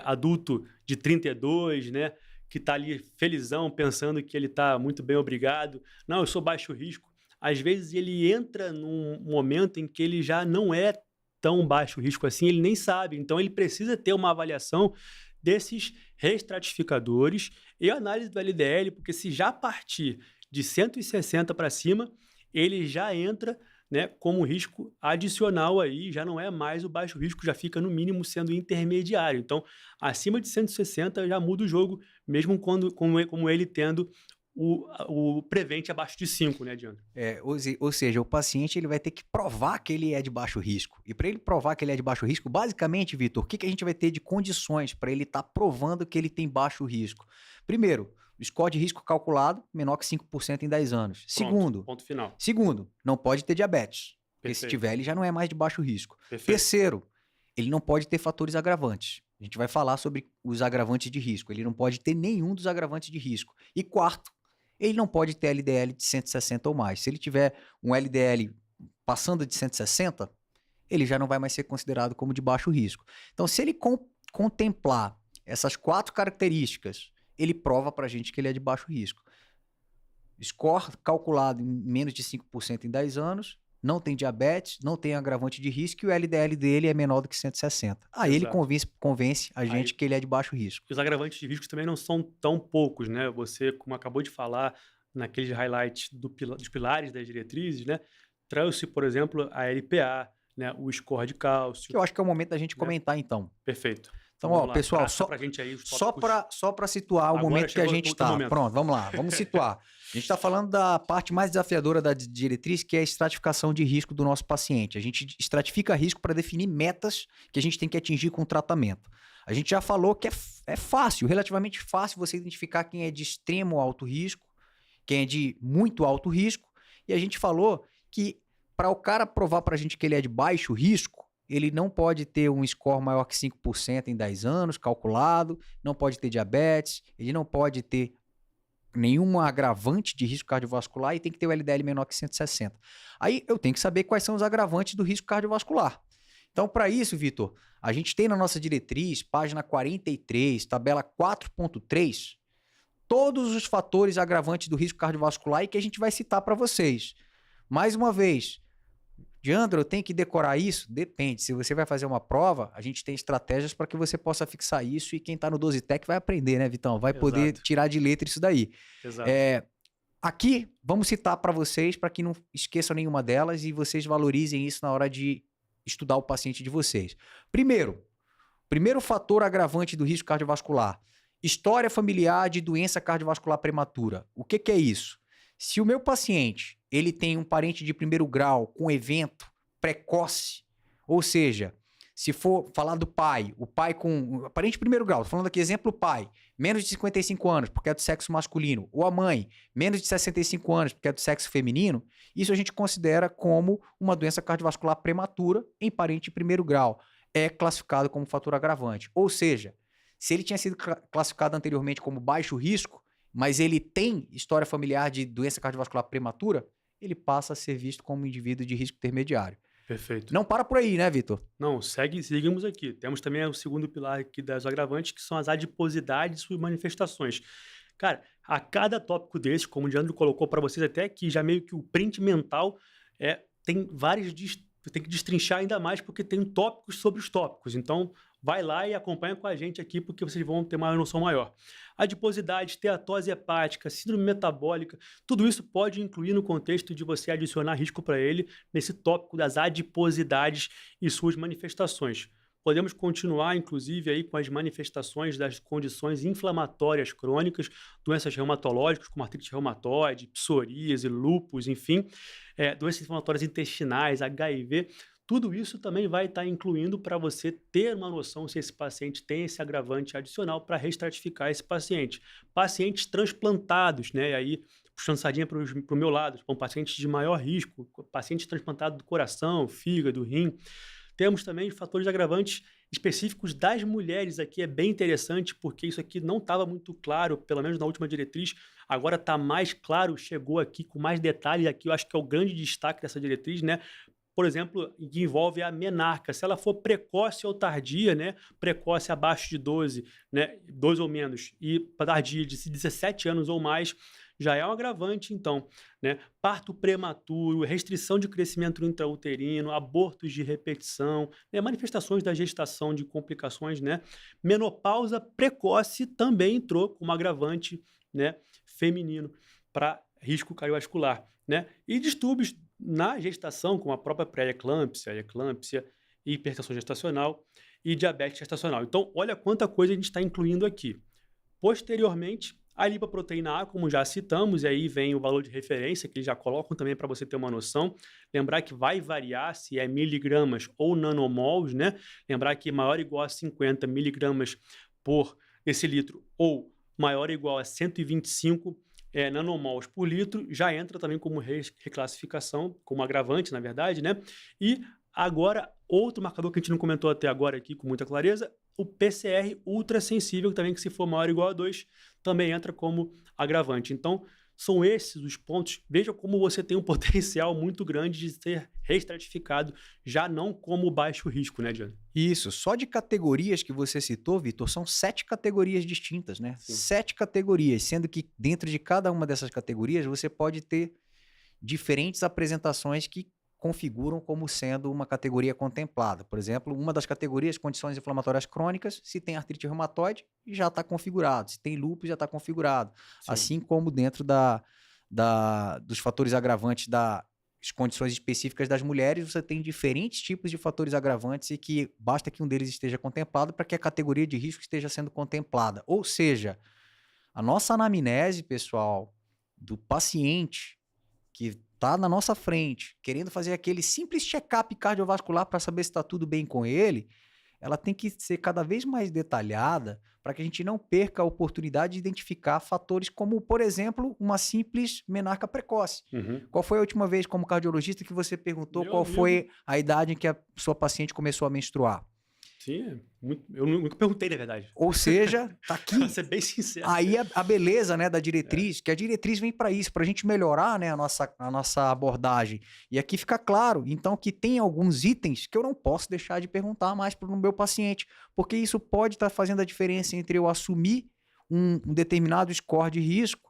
Speaker 1: adulto de 32, né? Que está ali felizão, pensando que ele está muito bem, obrigado. Não, eu sou baixo risco. Às vezes ele entra num momento em que ele já não é tão baixo risco assim, ele nem sabe. Então, ele precisa ter uma avaliação desses reestratificadores e análise do LDL, porque se já partir de 160 para cima, ele já entra, né, como risco adicional aí, já não é mais o baixo risco, já fica no mínimo sendo intermediário. Então, acima de 160 já muda o jogo, mesmo como ele tendo o Prevent abaixo de 5, né, Diandro?
Speaker 2: Ou seja, o paciente ele vai ter que provar que ele é de baixo risco. E para ele provar que ele é de baixo risco, basicamente, Vitor, o que a gente vai ter de condições para ele estar provando que ele tem baixo risco? Primeiro, o score de risco calculado menor que 5% em 10 anos.
Speaker 1: Pronto, ponto final.
Speaker 2: Segundo, não pode ter diabetes. Porque
Speaker 1: Perfeito.
Speaker 2: se tiver, ele já não é mais de baixo risco.
Speaker 1: Perfeito.
Speaker 2: Terceiro, ele não pode ter fatores agravantes. A gente vai falar sobre os agravantes de risco. Ele não pode ter nenhum dos agravantes de risco. E quarto, ele não pode ter LDL de 160 ou mais. Se ele tiver um LDL passando de 160, ele já não vai mais ser considerado como de baixo risco. Então, se ele contemplar essas 4 características, ele prova para a gente que ele é de baixo risco. Score calculado em menos de 5% em 10 anos, não tem diabetes, não tem agravante de risco e o LDL dele é menor do que 160. Aí ele convence a gente que ele é de baixo risco.
Speaker 1: Os agravantes de risco também não são tão poucos, né? Você, como acabou de falar naqueles highlights dos pilares das diretrizes, né? Trouxe, por exemplo, a LPA, né? O score de cálcio.
Speaker 2: Que eu acho que é o momento da gente comentar, então.
Speaker 1: Perfeito.
Speaker 2: Então,
Speaker 1: Vamos
Speaker 2: ó,
Speaker 1: lá,
Speaker 2: pessoal,
Speaker 1: traça pra gente aí os
Speaker 2: só
Speaker 1: tópicos.
Speaker 2: para situar o
Speaker 1: Agora
Speaker 2: momento que a
Speaker 1: chegou
Speaker 2: gente
Speaker 1: o teu
Speaker 2: está.
Speaker 1: momento.
Speaker 2: Pronto, vamos lá, vamos situar. A gente está falando da parte mais desafiadora da diretriz, que é a estratificação de risco do nosso paciente. A gente estratifica risco para definir metas que a gente tem que atingir com o tratamento. A gente já falou que é fácil, relativamente fácil você identificar quem é de extremo alto risco, quem é de muito alto risco, e a gente falou que para o cara provar para a gente que ele é de baixo risco, ele não pode ter um score maior que 5% em 10 anos, calculado, não pode ter diabetes, ele não pode ter nenhum agravante de risco cardiovascular e tem que ter o LDL menor que 160. Aí eu tenho que saber quais são os agravantes do risco cardiovascular. Então, para isso, Vitor, a gente tem na nossa diretriz, página 43, tabela 4.3, todos os fatores agravantes do risco cardiovascular e que a gente vai citar para vocês. Mais uma vez, Diandro, eu tenho que decorar isso? Depende. Se você vai fazer uma prova, a gente tem estratégias para que você possa fixar isso e quem está no 12 Tech vai aprender, né, Vitão? Vai poder tirar de letra isso daí.
Speaker 1: Exato.
Speaker 2: Aqui, vamos citar para vocês, para que não esqueçam nenhuma delas e vocês valorizem isso na hora de estudar o paciente de vocês. Primeiro fator agravante do risco cardiovascular, história familiar de doença cardiovascular prematura. O que é isso? Se o meu paciente ele tem um parente de primeiro grau com evento precoce, ou seja, se for falar do pai, o pai com parente de primeiro grau, tô falando aqui exemplo pai, menos de 55 anos porque é do sexo masculino, ou a mãe, menos de 65 anos porque é do sexo feminino, isso a gente considera como uma doença cardiovascular prematura em parente de primeiro grau. É classificado como fator agravante. Ou seja, se ele tinha sido classificado anteriormente como baixo risco, mas ele tem história familiar de doença cardiovascular prematura, ele passa a ser visto como um indivíduo de risco intermediário.
Speaker 1: Perfeito.
Speaker 2: Não para por aí, né, Vitor?
Speaker 1: Não, seguimos aqui. Temos também o segundo pilar aqui das agravantes, que são as adiposidades e suas manifestações. Cara, a cada tópico desse, como o Diandro colocou para vocês até aqui, já meio que o print mental, tem vários... Tem que destrinchar ainda mais porque tem tópicos sobre os tópicos. Então, vai lá e acompanha com a gente aqui porque vocês vão ter uma noção maior. Adiposidade, esteatose hepática, síndrome metabólica, tudo isso pode incluir no contexto de você adicionar risco para ele nesse tópico das adiposidades e suas manifestações. Podemos continuar, inclusive, aí com as manifestações das condições inflamatórias crônicas, doenças reumatológicas, como artrite reumatoide, psoríase, lúpus, enfim, doenças inflamatórias intestinais, HIV. Tudo isso também vai estar incluindo para você ter uma noção se esse paciente tem esse agravante adicional para restratificar esse paciente. Pacientes transplantados, né? E aí, puxando sardinha para o meu lado, com pacientes de maior risco, pacientes transplantados do coração, fígado, rim. Temos também fatores agravantes específicos das mulheres aqui, é bem interessante porque isso aqui não estava muito claro, pelo menos na última diretriz, agora está mais claro, chegou aqui com mais detalhes aqui, eu acho que é o grande destaque dessa diretriz, né? Por exemplo, que envolve a menarca, se ela for precoce ou tardia, né? Precoce abaixo de 12, né? 12 ou menos, e tardia de 17 anos ou mais, já é um agravante, então, né? Parto prematuro, restrição de crescimento intrauterino, abortos de repetição, né? Manifestações da gestação de complicações, né? Menopausa precoce também entrou como agravante, né? Feminino para risco cardiovascular, né? E distúrbios na gestação, como a própria pré-eclâmpsia, eclâmpsia, hipertensão gestacional e diabetes gestacional. Então, olha quanta coisa a gente está incluindo aqui. Posteriormente, a lipoproteína A, como já citamos, e aí vem o valor de referência, que eles já colocam também para você ter uma noção. Lembrar que vai variar se é miligramas ou nanomols, né? Lembrar que maior ou igual a 50 miligramas por decilitro ou maior ou igual a 125 nanomols por litro, já entra também como reclassificação, como agravante, na verdade, né? E agora, outro marcador que a gente não comentou até agora aqui com muita clareza, o PCR ultrassensível, também que se for maior ou igual a 2, também entra como agravante. Então, são esses os pontos. Veja como você tem um potencial muito grande de ser restratificado, já não como baixo risco, né, Diana?
Speaker 2: Isso. Só de categorias que você citou, Vitor, são 7 categorias distintas, né?
Speaker 1: Sim.
Speaker 2: 7 categorias, sendo que dentro de cada uma dessas categorias você pode ter diferentes apresentações que configuram como sendo uma categoria contemplada. Por exemplo, uma das categorias, condições inflamatórias crônicas, se tem artrite reumatoide, já está configurado. Se tem lúpus, já está configurado.
Speaker 1: Sim.
Speaker 2: Assim como dentro dos fatores agravantes da condições específicas das mulheres, você tem diferentes tipos de fatores agravantes e que basta que um deles esteja contemplado para que a categoria de risco esteja sendo contemplada. Ou seja, a nossa anamnese, pessoal, do paciente que está na nossa frente, querendo fazer aquele simples check-up cardiovascular para saber se está tudo bem com ele, ela tem que ser cada vez mais detalhada para que a gente não perca a oportunidade de identificar fatores como, por exemplo, uma simples menarca precoce.
Speaker 1: Uhum.
Speaker 2: Qual foi a última vez, como cardiologista, que você perguntou
Speaker 1: Meu
Speaker 2: qual
Speaker 1: amigo.
Speaker 2: foi a idade em que a sua paciente começou a menstruar?
Speaker 1: Sim, eu nunca perguntei, na verdade.
Speaker 2: Ou seja, tá aqui.
Speaker 1: Pra ser bem sincero.
Speaker 2: Aí a beleza, né, da diretriz, que a diretriz vem para isso, para a gente melhorar, né, a nossa abordagem. E aqui fica claro, então, que tem alguns itens que eu não posso deixar de perguntar mais para o meu paciente, porque isso pode estar fazendo a diferença entre eu assumir um determinado score de risco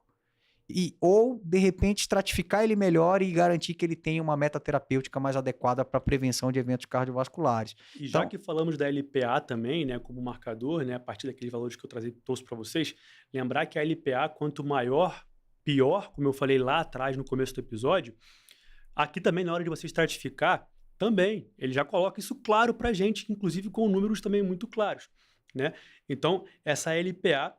Speaker 2: ou, de repente, estratificar ele melhor e garantir que ele tenha uma meta terapêutica mais adequada para a prevenção de eventos cardiovasculares.
Speaker 1: E já
Speaker 2: Então,
Speaker 1: que falamos da LPA também, né, como marcador, né, a partir daqueles valores que eu trouxe para vocês, lembrar que a LPA, quanto maior, pior, como eu falei lá atrás no começo do episódio, aqui também na hora de você estratificar, também, ele já coloca isso claro para a gente, inclusive com números também muito claros, né? Então, essa LPA,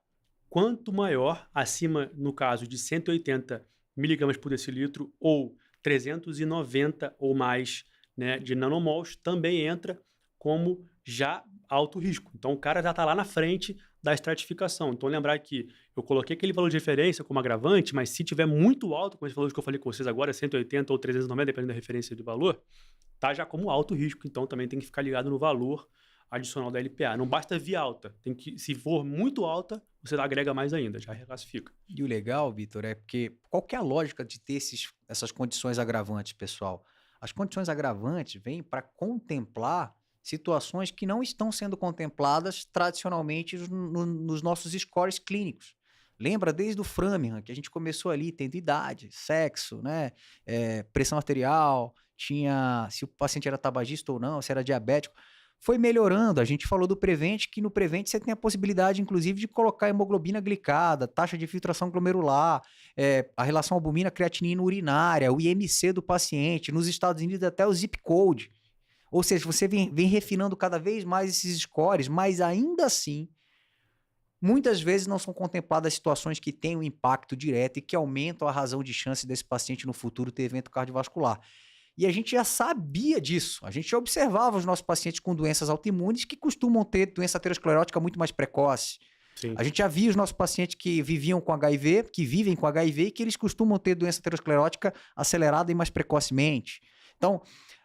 Speaker 1: quanto maior, acima, no caso, de 180 miligramas por decilitro ou 390 ou mais, né, de nanomols, também entra como já alto risco. Então, o cara já está lá na frente da estratificação. Então, lembrar que eu coloquei aquele valor de referência como agravante, mas se tiver muito alto, com esse valor que eu falei com vocês agora, 180 ou 390, dependendo da referência de valor, tá já como alto risco. Então, também tem que ficar ligado no valor adicional da LPA. Não basta vir alta. Tem que, se for muito alta, você agrega mais ainda, já reclassifica.
Speaker 2: e o legal, Vitor, é porque qual que é a lógica de ter essas condições agravantes, pessoal? As condições agravantes vêm para contemplar situações que não estão sendo contempladas tradicionalmente nos nossos scores clínicos. Lembra desde o Framingham, que a gente começou ali tendo idade, sexo, né? Pressão arterial, tinha se o paciente era tabagista ou não, se era diabético. Foi melhorando. A gente falou do Prevent, que no Prevent você tem a possibilidade, inclusive, de colocar hemoglobina glicada, taxa de filtração glomerular, a relação albumina-creatinina urinária, o IMC do paciente, nos Estados Unidos até o zip code. Ou seja, você vem refinando cada vez mais esses scores, mas ainda assim, muitas vezes não são contempladas situações que têm um impacto direto e que aumentam a razão de chance desse paciente no futuro ter evento cardiovascular. E a gente já sabia disso. A gente já observava os nossos pacientes com doenças autoimunes que costumam ter doença aterosclerótica muito mais precoce.
Speaker 1: Sim.
Speaker 2: A gente já via os nossos pacientes que viviam com HIV, que vivem com HIV e que eles costumam ter doença aterosclerótica acelerada e mais precocemente. Então,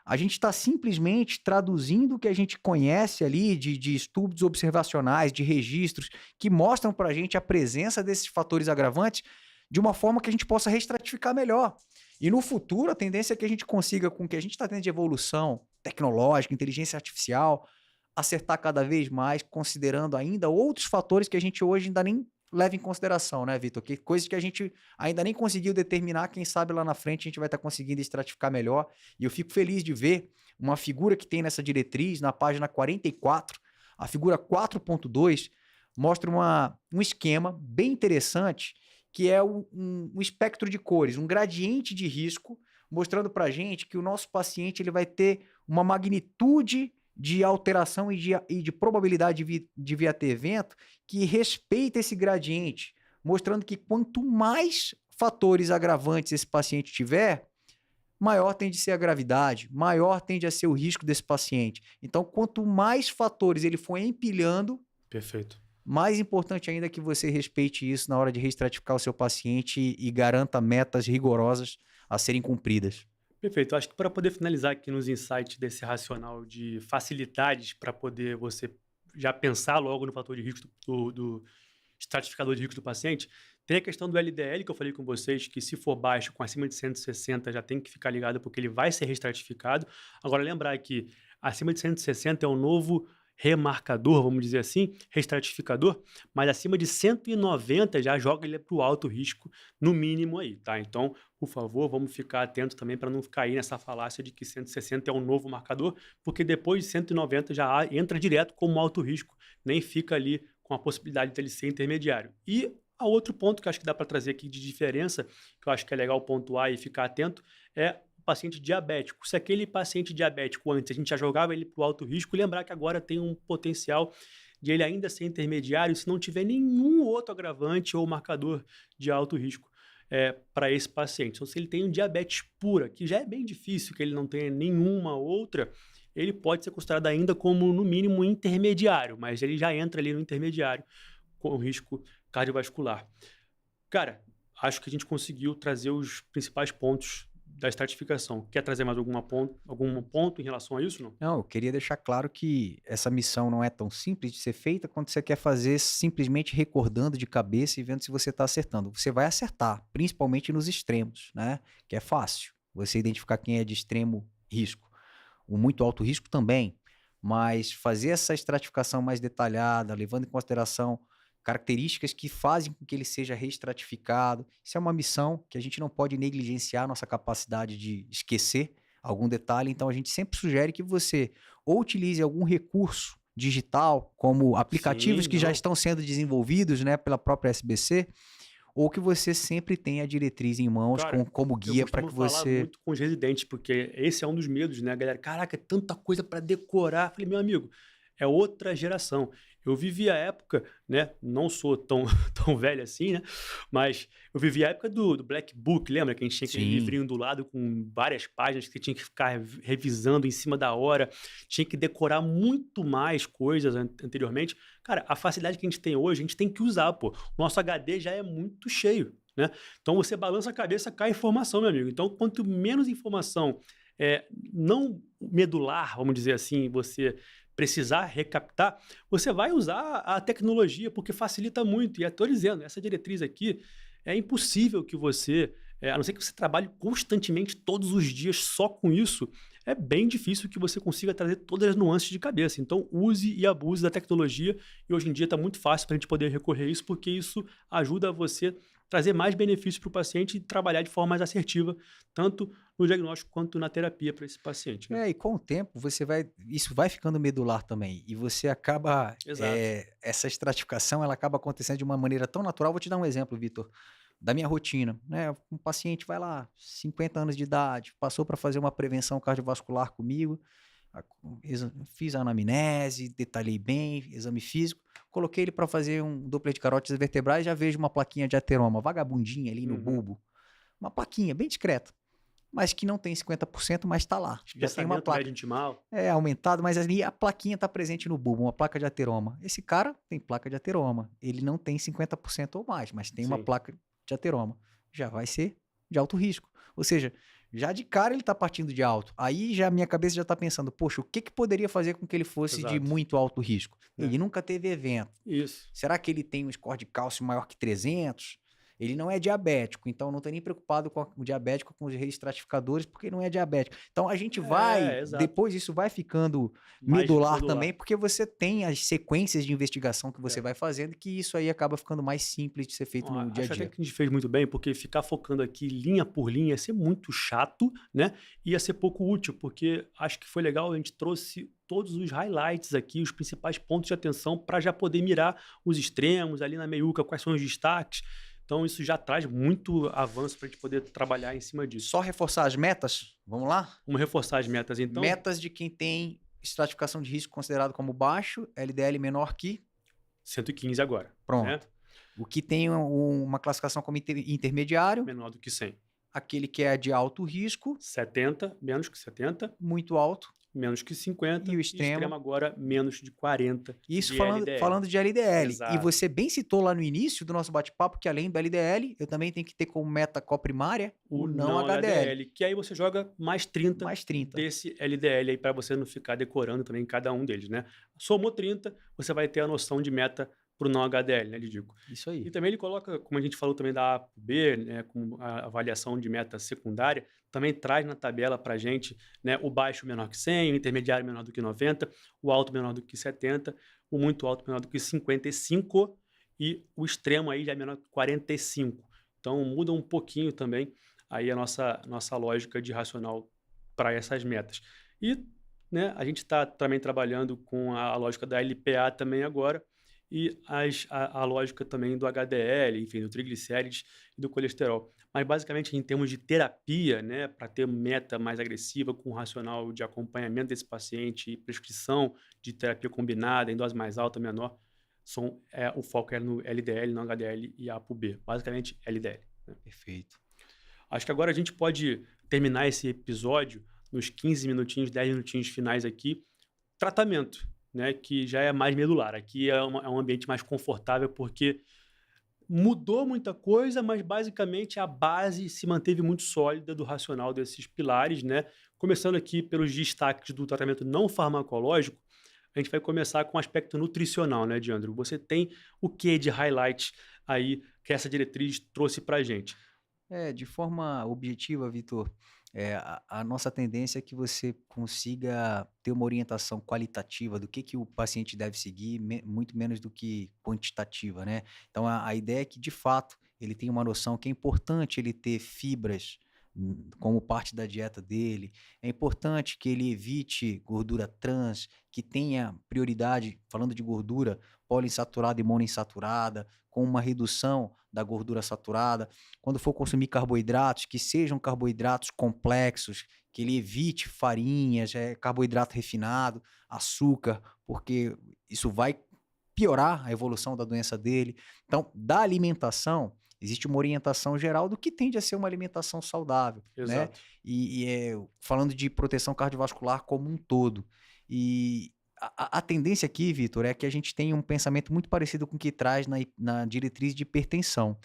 Speaker 2: a gente está simplesmente traduzindo o que a gente conhece ali de estudos observacionais, de registros, que mostram para a gente a presença desses fatores agravantes de uma forma que a gente possa reestratificar melhor. E no futuro, a tendência é que a gente consiga, com o que a gente está tendo de evolução tecnológica, inteligência artificial, acertar cada vez mais, considerando ainda outros fatores que a gente hoje ainda nem leva em consideração, né, Vitor? Que coisas que a gente ainda nem conseguiu determinar, quem sabe lá na frente a gente vai estar conseguindo estratificar melhor. E eu fico feliz de ver uma figura que tem nessa diretriz, na página 44, a figura 4.2, mostra um esquema bem interessante, que é um espectro de cores, um gradiente de risco, mostrando para a gente que o nosso paciente ele vai ter uma magnitude de alteração e de probabilidade de vir a ter evento que respeita esse gradiente, mostrando que quanto mais fatores agravantes esse paciente tiver, maior tende a ser a gravidade, maior tende a ser o risco desse paciente. Então, quanto mais fatores ele for empilhando,
Speaker 1: Perfeito.
Speaker 2: mais importante ainda é que você respeite isso na hora de reestratificar o seu paciente e garanta metas rigorosas a serem cumpridas.
Speaker 1: Perfeito. Acho que para poder finalizar aqui nos insights desse racional de facilidades para poder você já pensar logo no fator de risco do estratificador de risco do paciente, tem a questão do LDL que eu falei com vocês, que se for baixo, com acima de 160, já tem que ficar ligado porque ele vai ser reestratificado. Agora, lembrar que acima de 160 é um novo remarcador, vamos dizer assim, reestratificador, mas acima de 190 já joga ele para o alto risco, no mínimo aí, tá? Então, por favor, vamos ficar atentos também para não cair nessa falácia de que 160 é um novo marcador, porque depois de 190 já entra direto como alto risco, nem fica ali com a possibilidade de ele ser intermediário. E a outro ponto que eu acho que dá para trazer aqui de diferença, que eu acho que é legal pontuar e ficar atento, é paciente diabético. Se aquele paciente diabético antes a gente já jogava ele para o alto risco, lembrar que agora tem um potencial de ele ainda ser intermediário se não tiver nenhum outro agravante ou marcador de alto risco para esse paciente. Então, se ele tem um diabetes pura, que já é bem difícil que ele não tenha nenhuma outra, ele pode ser considerado ainda como, no mínimo, intermediário, mas ele já entra ali no intermediário com risco cardiovascular. Cara, acho que a gente conseguiu trazer os principais pontos da estratificação. Quer trazer mais algum ponto em relação a isso, não?
Speaker 2: Não, eu queria deixar claro que essa missão não é tão simples de ser feita quando você quer fazer simplesmente recordando de cabeça e vendo se você está acertando. Você vai acertar, principalmente nos extremos, né? Que é fácil você identificar quem é de extremo risco. O muito alto risco também, mas fazer essa estratificação mais detalhada, levando em consideração características que fazem com que ele seja reestratificado. Isso é uma missão que a gente não pode negligenciar nossa capacidade de esquecer algum detalhe, então a gente sempre sugere que você ou utilize algum recurso digital, como aplicativos que já estão sendo desenvolvidos, né, pela própria SBC, ou que você sempre tenha a diretriz em mãos. Cara, como guia para que você... Eu
Speaker 1: falar muito com os residentes, porque esse é um dos medos, né, galera? Caraca, é tanta coisa para decorar. Falei, meu amigo, é outra geração. Eu vivi a época, né? Não sou tão velho assim, né? Mas eu vivi a época do Black Book, lembra? Que a gente tinha aquele livrinho do lado com várias páginas que você tinha que ficar revisando em cima da hora, tinha que decorar muito mais coisas anteriormente. Cara, a facilidade que a gente tem hoje, a gente tem que usar, pô. O nosso HD já é muito cheio, né? Então você balança a cabeça, cai informação, meu amigo. Então, quanto menos informação não medular, vamos dizer assim, você precisar recaptar, você vai usar a tecnologia, porque facilita muito. E estou dizendo, essa diretriz aqui, é impossível que você, a não ser que você trabalhe constantemente, todos os dias, só com isso, é bem difícil que você consiga trazer todas as nuances de cabeça. Então, use e abuse da tecnologia. E hoje em dia está muito fácil para a gente poder recorrer a isso, porque isso ajuda você trazer mais benefícios para o paciente e trabalhar de forma mais assertiva, tanto no diagnóstico quanto na terapia para esse paciente. Né?
Speaker 2: E com o tempo, isso vai ficando medular também. E você acaba... essa estratificação, ela acaba acontecendo de uma maneira tão natural. Vou te dar um exemplo, Vitor, da minha rotina. Né? Um paciente vai lá, 50 anos de idade, passou para fazer uma prevenção cardiovascular comigo, fiz a anamnese, detalhei bem, exame físico, coloquei ele para fazer um Doppler de carótidas vertebrais, já vejo uma plaquinha de ateroma, vagabundinha ali no bulbo. Uma plaquinha bem discreta, mas que não tem 50%, mas está lá. Já tem uma placa.
Speaker 1: Intimal.
Speaker 2: Aumentado, mas ali a plaquinha está presente no bulbo, uma placa de ateroma. Esse cara tem placa de ateroma. Ele não tem 50% ou mais, mas tem uma placa de ateroma. Já vai ser de alto risco. Ou seja, já de cara ele está partindo de alto. Aí já minha cabeça já está pensando, poxa, o que poderia fazer com que ele fosse de muito alto risco? Ele nunca teve evento.
Speaker 1: Isso.
Speaker 2: Será que ele tem um score de cálcio maior que 300? Ele não é diabético, então não estou nem preocupado com o diabético, com os reestratificadores, porque não é diabético. Então a gente depois isso vai ficando medular também, porque você tem as sequências de investigação que você vai fazendo, que isso aí acaba ficando mais simples de ser feito no dia a dia.
Speaker 1: Acho até que a gente fez muito bem, porque ficar focando aqui linha por linha ia ser muito chato, né? Ia ser pouco útil, porque acho que foi legal, a gente trouxe todos os highlights aqui, os principais pontos de atenção, para já poder mirar os extremos ali na meiuca, quais são os destaques. Então, isso já traz muito avanço para a gente poder trabalhar em cima disso.
Speaker 2: Só reforçar as metas? Vamos lá?
Speaker 1: Vamos reforçar as metas, então.
Speaker 2: Metas de quem tem estratificação de risco considerado como baixo, LDL menor que...
Speaker 1: 115 agora.
Speaker 2: Pronto.
Speaker 1: Né?
Speaker 2: O que tem uma classificação como intermediário.
Speaker 1: Menor do que 100.
Speaker 2: Aquele que é de alto risco.
Speaker 1: 70, menos que 70.
Speaker 2: Muito alto.
Speaker 1: Menos que 50.
Speaker 2: E o extremo
Speaker 1: agora, menos de 40.
Speaker 2: Isso falando de LDL. Exato. E você bem citou lá no início do nosso bate-papo que além do LDL, eu também tenho que ter como meta coprimária o não HDL.
Speaker 1: Que aí você joga mais 30, desse LDL aí para você não ficar decorando também cada um deles, né? Somou 30, você vai ter a noção de meta para o não HDL, né, Lidico?
Speaker 2: Isso aí.
Speaker 1: E também ele coloca, como a gente falou também da A para B, né, com a avaliação de meta secundária, também traz na tabela para a gente, né, o baixo menor que 100, o intermediário menor do que 90, o alto menor do que 70, o muito alto menor do que 55 e o extremo aí já é menor que 45. Então muda um pouquinho também aí a nossa lógica de racional para essas metas. E, né, a gente está também trabalhando com a lógica da LPA também agora, e a lógica também do HDL, enfim, do triglicérides e do colesterol. Mas basicamente em termos de terapia, né, para ter meta mais agressiva com racional de acompanhamento desse paciente e prescrição de terapia combinada em dose mais alta, menor, o foco é no LDL, no HDL e ApoB, basicamente LDL, né.
Speaker 2: Perfeito.
Speaker 1: Acho que agora a gente pode terminar esse episódio nos 15 minutinhos, 10 minutinhos finais aqui, tratamento, né, que já é mais medular. Aqui é um ambiente mais confortável, porque mudou muita coisa, mas basicamente a base se manteve muito sólida do racional desses pilares, né? Começando aqui pelos destaques do tratamento não farmacológico, a gente vai começar com o aspecto nutricional, né, Diandro? Você tem o que de highlights aí que essa diretriz trouxe pra gente?
Speaker 2: De forma objetiva, Vitor, a nossa tendência é que você consiga ter uma orientação qualitativa do que o paciente deve seguir, muito menos do que quantitativa, né? Então, a ideia é que, de fato, ele tenha uma noção que é importante ele ter fibras como parte da dieta dele, é importante que ele evite gordura trans, que tenha prioridade, falando de gordura, poliinsaturada e monoinsaturada, com uma redução da gordura saturada. Quando for consumir carboidratos, que sejam carboidratos complexos, que ele evite farinhas, carboidrato refinado, açúcar, porque isso vai piorar a evolução da doença dele. Então, da alimentação, existe uma orientação geral do que tende a ser uma alimentação saudável, né?
Speaker 1: Exato.
Speaker 2: Falando de proteção cardiovascular como um todo. E a tendência aqui, Vitor, é que a gente tenha um pensamento muito parecido com o que traz na diretriz de hipertensão.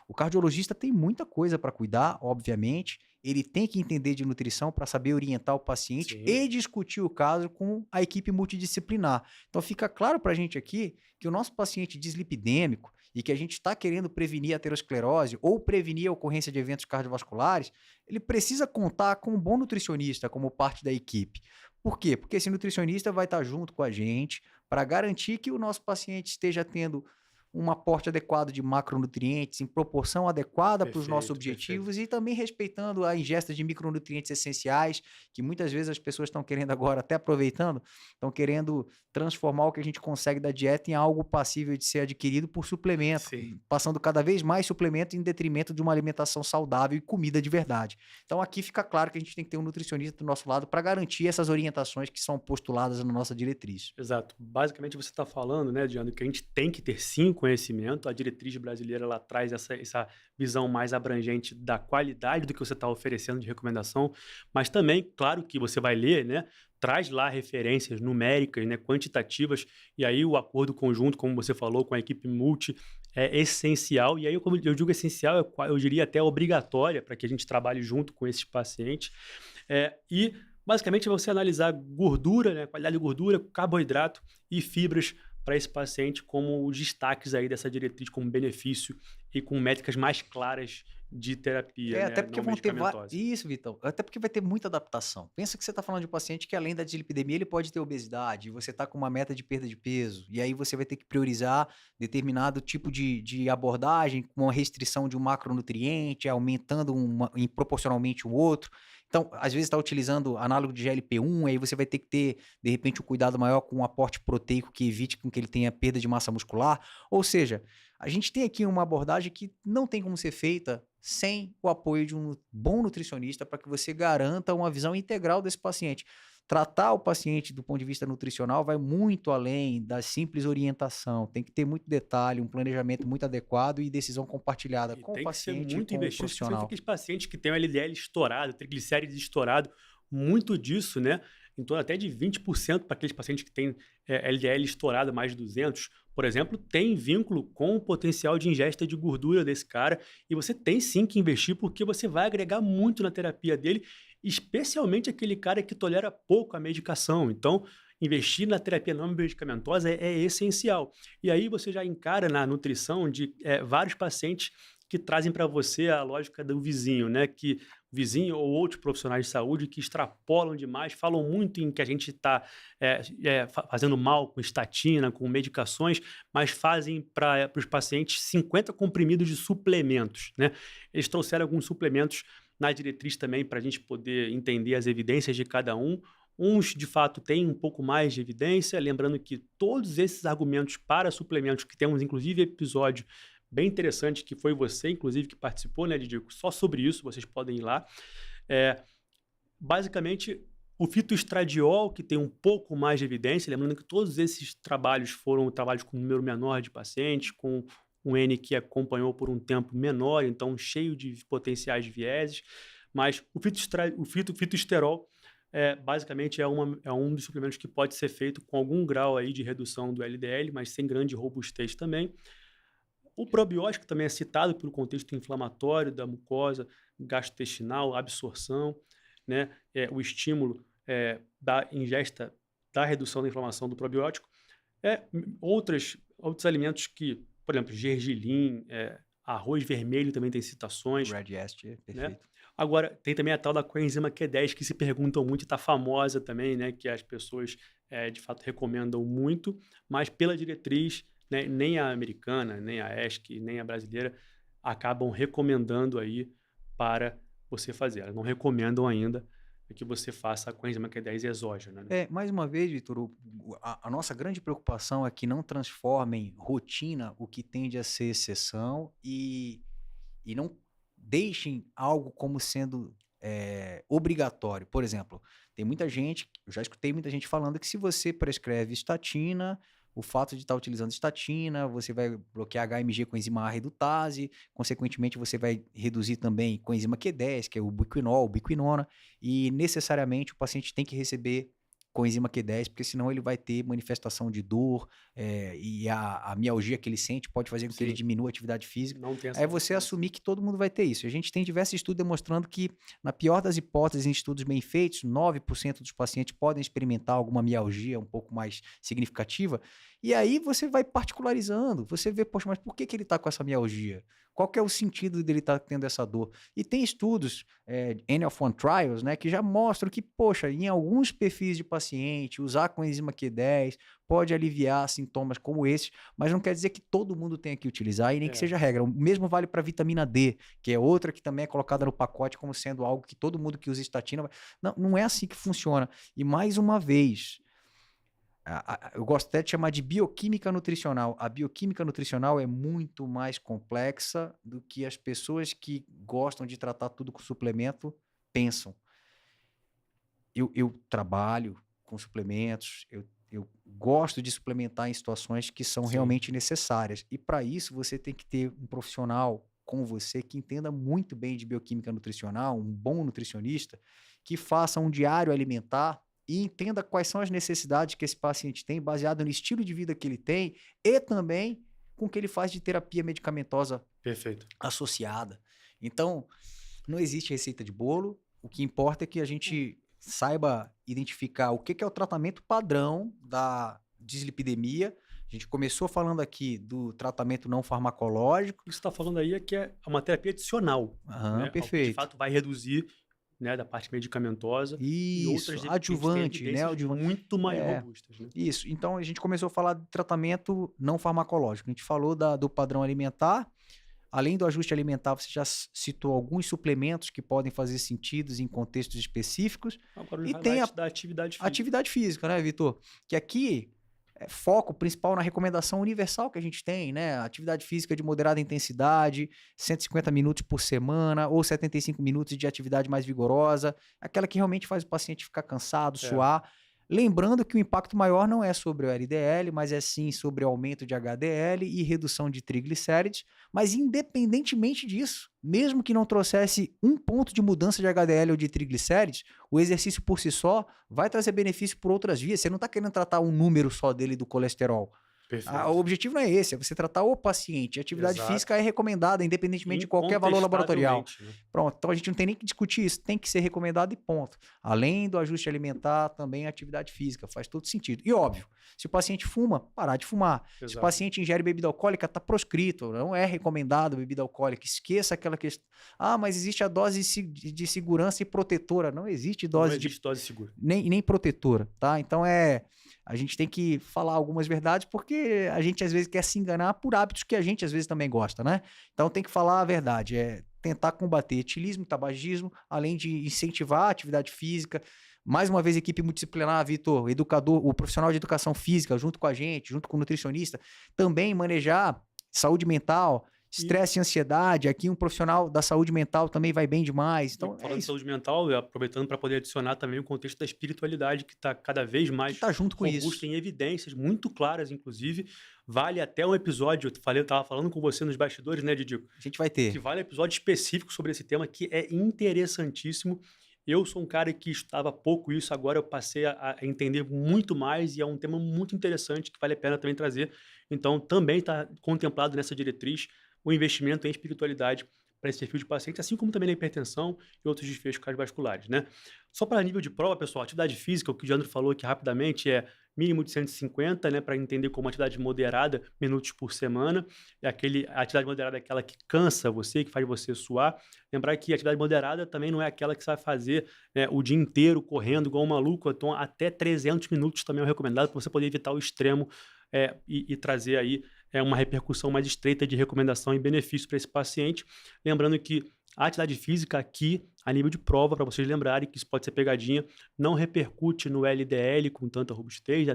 Speaker 2: O cardiologista tem muita coisa para cuidar, obviamente. Ele tem que entender de nutrição para saber orientar o paciente
Speaker 1: Sim,
Speaker 2: e discutir o caso com a equipe multidisciplinar. Então fica claro para a gente aqui que o nosso paciente dislipidêmico e que a gente está querendo prevenir a aterosclerose ou prevenir a ocorrência de eventos cardiovasculares, ele precisa contar com um bom nutricionista como parte da equipe. Por quê? Porque esse nutricionista vai estar junto com a gente para garantir que o nosso paciente esteja tendo um aporte adequado de macronutrientes em proporção adequada para os nossos
Speaker 1: perfeito, perfeito.
Speaker 2: objetivos e também respeitando a ingesta de micronutrientes essenciais, que muitas vezes as pessoas estão querendo agora, até aproveitando, estão querendo transformar o que a gente consegue da dieta em algo passível de ser adquirido por suplemento,
Speaker 1: Sim.
Speaker 2: passando cada vez mais suplemento em detrimento de uma alimentação saudável e comida de verdade. Então aqui fica claro que a gente tem que ter um nutricionista do nosso lado para garantir essas orientações que são postuladas na nossa diretriz.
Speaker 1: Exato. Basicamente você está falando, né, Diana, que a gente tem que ter sim conhecimento. A diretriz brasileira ela traz essa visão mais abrangente da qualidade do que você está oferecendo de recomendação, mas também, claro que você vai ler, né, traz lá referências numéricas, né, quantitativas, e aí o acordo conjunto, como você falou, com a equipe multi, é essencial. E aí, como eu digo essencial, eu diria até obrigatória para que a gente trabalhe junto com esses pacientes. E basicamente, você analisar gordura, né, qualidade de gordura, carboidrato e fibras para esse paciente como os destaques aí dessa diretriz como benefício e com métricas mais claras de terapia,
Speaker 2: Até
Speaker 1: né,
Speaker 2: porque
Speaker 1: não
Speaker 2: vão ter
Speaker 1: medicamentosa.
Speaker 2: isso, Vitão. Até porque vai ter muita adaptação. Pensa que você está falando de um paciente que, além da dislipidemia, ele pode ter obesidade, e você está com uma meta de perda de peso, e aí você vai ter que priorizar determinado tipo de abordagem, com a restrição de um macronutriente, aumentando proporcionalmente um outro. Então, às vezes está utilizando análogo de GLP-1, aí você vai ter que ter, de repente, um cuidado maior com um aporte proteico que evite com que ele tenha perda de massa muscular. Ou seja, a gente tem aqui uma abordagem que não tem como ser feita sem o apoio de um bom nutricionista para que você garanta uma visão integral desse paciente. Tratar o paciente do ponto de vista nutricional vai muito além da simples orientação. Tem que ter muito detalhe, um planejamento muito adequado e decisão compartilhada
Speaker 1: E
Speaker 2: com o
Speaker 1: tem que ser
Speaker 2: paciente e
Speaker 1: muito
Speaker 2: com o
Speaker 1: investido, especialmente
Speaker 2: profissional.
Speaker 1: aqueles pacientes que têm o LDL estourado, triglicérides estourado, muito disso, né, em torno até de 20% para aqueles pacientes que têm LDL estourado mais de 200, por exemplo, tem vínculo com o potencial de ingesta de gordura desse cara, e você tem sim que investir porque você vai agregar muito na terapia dele, especialmente aquele cara que tolera pouco a medicação. Então, investir na terapia não medicamentosa é essencial. E aí você já encara na nutrição de vários pacientes que trazem para você a lógica do vizinho, né? Que vizinho ou outros profissionais de saúde que extrapolam demais, falam muito em que a gente está fazendo mal com estatina, com medicações, mas fazem para os pacientes 50 comprimidos de suplementos, né? Eles trouxeram alguns suplementos na diretriz também para a gente poder entender as evidências de cada um. Uns, de fato, têm um pouco mais de evidência, lembrando que todos esses argumentos para suplementos, que temos inclusive episódio bem interessante, que foi você, inclusive, que participou, né, Didico? Só sobre isso, vocês podem ir lá. É, basicamente, o fitoestradiol, que tem um pouco mais de evidência, lembrando que todos esses trabalhos foram trabalhos com um número menor de pacientes, com um N que acompanhou por um tempo menor, então cheio de potenciais vieses, mas o fitoesterol basicamente é um dos suplementos que pode ser feito com algum grau aí de redução do LDL, mas sem grande robustez também. O probiótico também é citado pelo contexto inflamatório da mucosa gastrointestinal, absorção, né? O estímulo da ingesta, da redução da inflamação do probiótico. Outros alimentos que, por exemplo, gergelim, arroz vermelho também tem citações.
Speaker 2: Red Yeast, perfeito.
Speaker 1: Né? Agora, tem também a tal da coenzima Q10, que se perguntam muito e está famosa também, né? Que as pessoas, de fato, recomendam muito, mas pela diretriz, né, nem a americana, nem a ESC, nem a brasileira acabam recomendando aí para você fazer. Elas não recomendam ainda que você faça a coenzima Q10 exógena. Né?
Speaker 2: Mais uma vez, Vitor, a nossa grande preocupação é que não transformem rotina o que tende a ser exceção e não deixem algo como sendo obrigatório. Por exemplo, tem muita gente, eu já escutei muita gente falando que se você prescreve estatina, o fato de estar utilizando estatina, você vai bloquear HMG com enzima A redutase, consequentemente você vai reduzir também coenzima Q10, que é o biquinol, biquinona, e necessariamente o paciente tem que receber coenzima Q10, porque senão ele vai ter manifestação de dor e a mialgia que ele sente pode fazer com que ele diminua a atividade física.
Speaker 1: Não tem essa
Speaker 2: É você assumir que todo mundo vai ter isso. A gente tem diversos estudos demonstrando que, na pior das hipóteses, em estudos bem feitos, 9% dos pacientes podem experimentar alguma mialgia um pouco mais significativa. E aí você vai particularizando, você vê, poxa, mas por que ele está com essa mialgia? Qual que é o sentido dele estar tendo essa dor? E tem estudos, N of 1 trials, né, que já mostram que, poxa, em alguns perfis de paciente, usar coenzima Q10 pode aliviar sintomas como esses, mas não quer dizer que todo mundo tenha que utilizar e nem que seja regra. O mesmo vale para vitamina D, que é outra que também é colocada no pacote como sendo algo que todo mundo que usa estatina... Não é assim que funciona. E mais uma vez... eu gosto até de chamar de bioquímica nutricional. A bioquímica nutricional é muito mais complexa do que as pessoas que gostam de tratar tudo com suplemento pensam. Eu trabalho com suplementos, eu gosto de suplementar em situações que são realmente necessárias. E para isso você tem que ter um profissional com você que entenda muito bem de bioquímica nutricional, um bom nutricionista, que faça um diário alimentar e entenda quais são as necessidades que esse paciente tem, baseado no estilo de vida que ele tem e também com o que ele faz de terapia medicamentosa associada. Então, não existe receita de bolo. O que importa é que a gente saiba identificar o que é o tratamento padrão da dislipidemia. A gente começou falando aqui do tratamento não farmacológico.
Speaker 1: O que você está falando aí é que é uma terapia adicional. Né?
Speaker 2: Perfeito.
Speaker 1: Que, de fato, vai reduzir, né, da parte medicamentosa.
Speaker 2: Isso,
Speaker 1: e outras
Speaker 2: adjuvante, né?
Speaker 1: Muito mais robustas. Né?
Speaker 2: Isso. Então, a gente começou a falar de tratamento não farmacológico. A gente falou do padrão alimentar. Além do ajuste alimentar, você já citou alguns suplementos que podem fazer sentido em contextos específicos.
Speaker 1: Agora, e tem da atividade física.
Speaker 2: Atividade física, né, Vitor? Que aqui é foco principal na recomendação universal que a gente tem, né? Atividade física de moderada intensidade, 150 minutos por semana ou 75 minutos de atividade mais vigorosa, aquela que realmente faz o paciente ficar cansado, suar. Lembrando que o impacto maior não é sobre o LDL, mas é sim sobre o aumento de HDL e redução de triglicérides. Mas independentemente disso, mesmo que não trouxesse um ponto de mudança de HDL ou de triglicérides, o exercício por si só vai trazer benefício por outras vias. Você não está querendo tratar um número só dele do colesterol. O objetivo não é esse, é você tratar o paciente. A atividade física é recomendada, independentemente de qualquer valor laboratorial. Né? Pronto, então a gente não tem nem que discutir isso, tem que ser recomendado e ponto. Além do ajuste alimentar, também a atividade física, faz todo sentido. E óbvio, se o paciente fuma, parar de fumar. Exato. Se o paciente ingere bebida alcoólica, está proscrito, não é recomendado bebida alcoólica. Esqueça aquela questão. Mas existe a dose de segurança e protetora. Não existe dose
Speaker 1: dose segura.
Speaker 2: Nem protetora, tá? Então a gente tem que falar algumas verdades porque a gente às vezes quer se enganar por hábitos que a gente às vezes também gosta, né? Então tem que falar a verdade, tentar combater etilismo, tabagismo, além de incentivar a atividade física. Mais uma vez, equipe multidisciplinar, Vitor, educador, o profissional de educação física junto com a gente, junto com o nutricionista, também manejar saúde mental, estresse e ansiedade. Aqui um profissional da saúde mental também vai bem demais. Então,
Speaker 1: falando de saúde mental, aproveitando para poder adicionar também o contexto da espiritualidade, que está cada vez mais
Speaker 2: tá junto com
Speaker 1: robusto,
Speaker 2: isso.
Speaker 1: em evidências muito claras, inclusive. Vale até um episódio, eu estava falando com você nos bastidores, né, Didico?
Speaker 2: A gente vai ter.
Speaker 1: Que vale um episódio específico sobre esse tema, que é interessantíssimo. Eu sou um cara que estudava pouco isso, agora eu passei a entender muito mais, e é um tema muito interessante que vale a pena também trazer. Então, também está contemplado nessa diretriz o investimento em espiritualidade para esse perfil de paciente, assim como também na hipertensão e outros desfechos cardiovasculares, né? Só para nível de prova, pessoal, atividade física, o que o Jandro falou aqui rapidamente é mínimo de 150, né, para entender como atividade moderada, minutos por semana. A atividade moderada é aquela que cansa você, que faz você suar. Lembrar que a atividade moderada também não é aquela que você vai fazer, né, o dia inteiro correndo igual um maluco. Então, até 300 minutos também é recomendado para você poder evitar o extremo e trazer aí uma repercussão mais estreita de recomendação e benefício para esse paciente. Lembrando que a atividade física aqui, a nível de prova, para vocês lembrarem que isso pode ser pegadinha, não repercute no LDL com tanta robustez,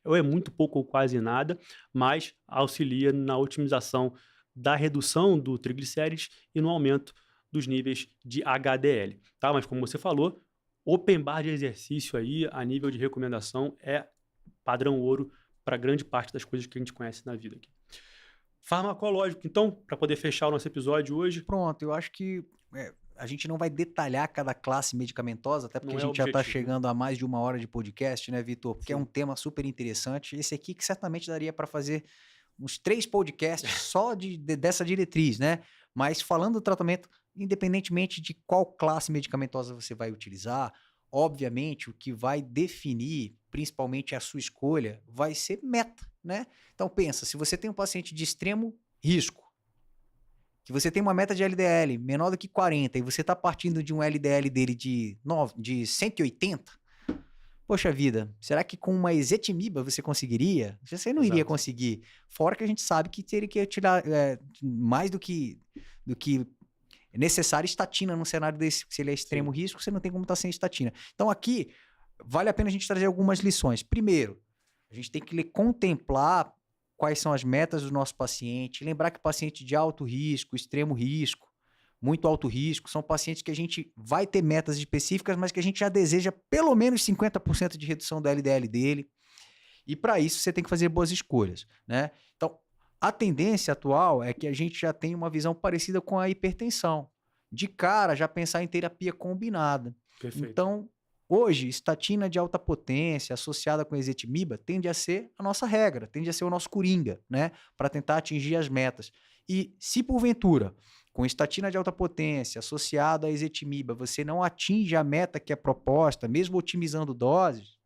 Speaker 1: ou é muito pouco ou quase nada, mas auxilia na otimização da redução do triglicérides e no aumento dos níveis de HDL, tá? Mas como você falou, open bar de exercício aí, a nível de recomendação, é padrão ouro para grande parte das coisas que a gente conhece na vida aqui. Farmacológico, então, para poder fechar o nosso episódio hoje.
Speaker 2: Pronto, eu acho que a gente não vai detalhar cada classe medicamentosa, até porque a gente já está chegando a mais de 1 hora de podcast, né, Vitor? Porque é um tema super interessante. Esse aqui que certamente daria para fazer uns 3 podcasts só dessa diretriz, né? Mas falando do tratamento, independentemente de qual classe medicamentosa você vai utilizar, obviamente o que vai definir, principalmente a sua escolha, vai ser meta, né? Então pensa, se você tem um paciente de extremo risco, que você tem uma meta de LDL menor do que 40 e você está partindo de um LDL dele de 180, poxa vida, será que com uma ezetimiba você conseguiria? Você não iria conseguir. Fora que a gente sabe que teria que tirar mais do que necessário estatina num cenário desse, se ele é extremo risco, você não tem como estar sem estatina. Então aqui, vale a pena a gente trazer algumas lições. Primeiro, a gente tem que contemplar quais são as metas do nosso paciente, lembrar que paciente de alto risco, extremo risco, muito alto risco, são pacientes que a gente vai ter metas específicas, mas que a gente já deseja pelo menos 50% de redução do LDL dele. E para isso você tem que fazer boas escolhas, né? Então, a tendência atual é que a gente já tem uma visão parecida com a hipertensão. De cara, já pensar em terapia combinada.
Speaker 1: Perfeito.
Speaker 2: Então, hoje, estatina de alta potência associada com ezetimiba tende a ser a nossa regra, tende a ser o nosso coringa, né? Para tentar atingir as metas. E se porventura, com estatina de alta potência associada a ezetimiba, você não atinge a meta que é proposta, mesmo otimizando doses,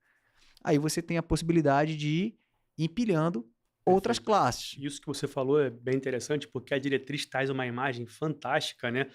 Speaker 2: aí você tem a possibilidade de ir empilhando outras classes.
Speaker 1: Isso que você falou é bem interessante, porque a diretriz traz uma imagem fantástica, né?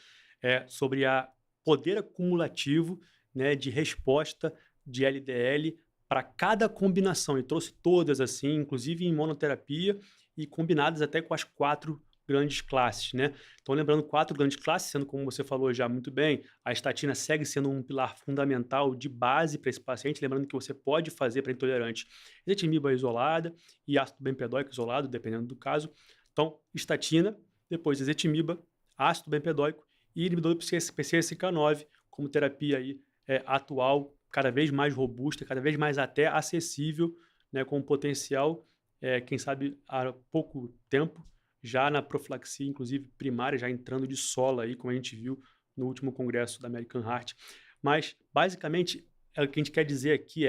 Speaker 1: Sobre o poder acumulativo, né, de resposta de LDL para cada combinação. E trouxe todas assim, inclusive em monoterapia e combinadas até com as 4 grandes classes, né? Então, lembrando, 4 grandes classes, sendo como você falou já muito bem, a estatina segue sendo um pilar fundamental de base para esse paciente, lembrando que você pode fazer para intolerante ezetimiba isolada e ácido bempedóico isolado, dependendo do caso. Então, estatina, depois ezetimiba, ácido bempedóico e inibidor do PCSK9 como terapia aí, atual, cada vez mais robusta, cada vez mais até acessível, né, com potencial, quem sabe há pouco tempo, já na profilaxia, inclusive primária, já entrando de sola aí, como a gente viu no último congresso da American Heart. Mas, basicamente, o que a gente quer dizer aqui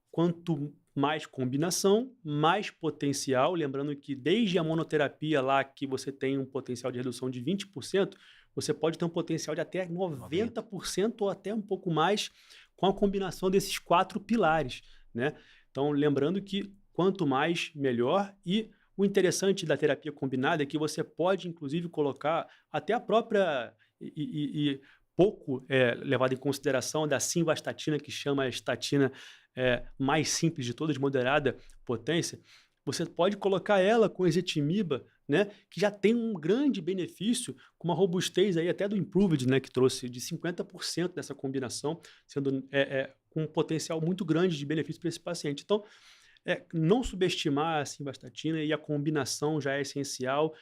Speaker 1: quanto mais combinação, mais potencial, lembrando que desde a monoterapia lá, que você tem um potencial de redução de 20%, você pode ter um potencial de até 90% ou até um pouco mais com a combinação desses 4 pilares, né? Então, lembrando que quanto mais, melhor. E o interessante da terapia combinada é que você pode, inclusive, colocar até a própria pouco levada em consideração da simvastatina, que chama a estatina mais simples de todas, de moderada potência. Você pode colocar ela com ezetimiba, né, que já tem um grande benefício, com uma robustez aí até do Improved, né, que trouxe de 50% dessa combinação, sendo com um potencial muito grande de benefício para esse paciente. Então, não subestimar a simvastatina, e a combinação já é essencial,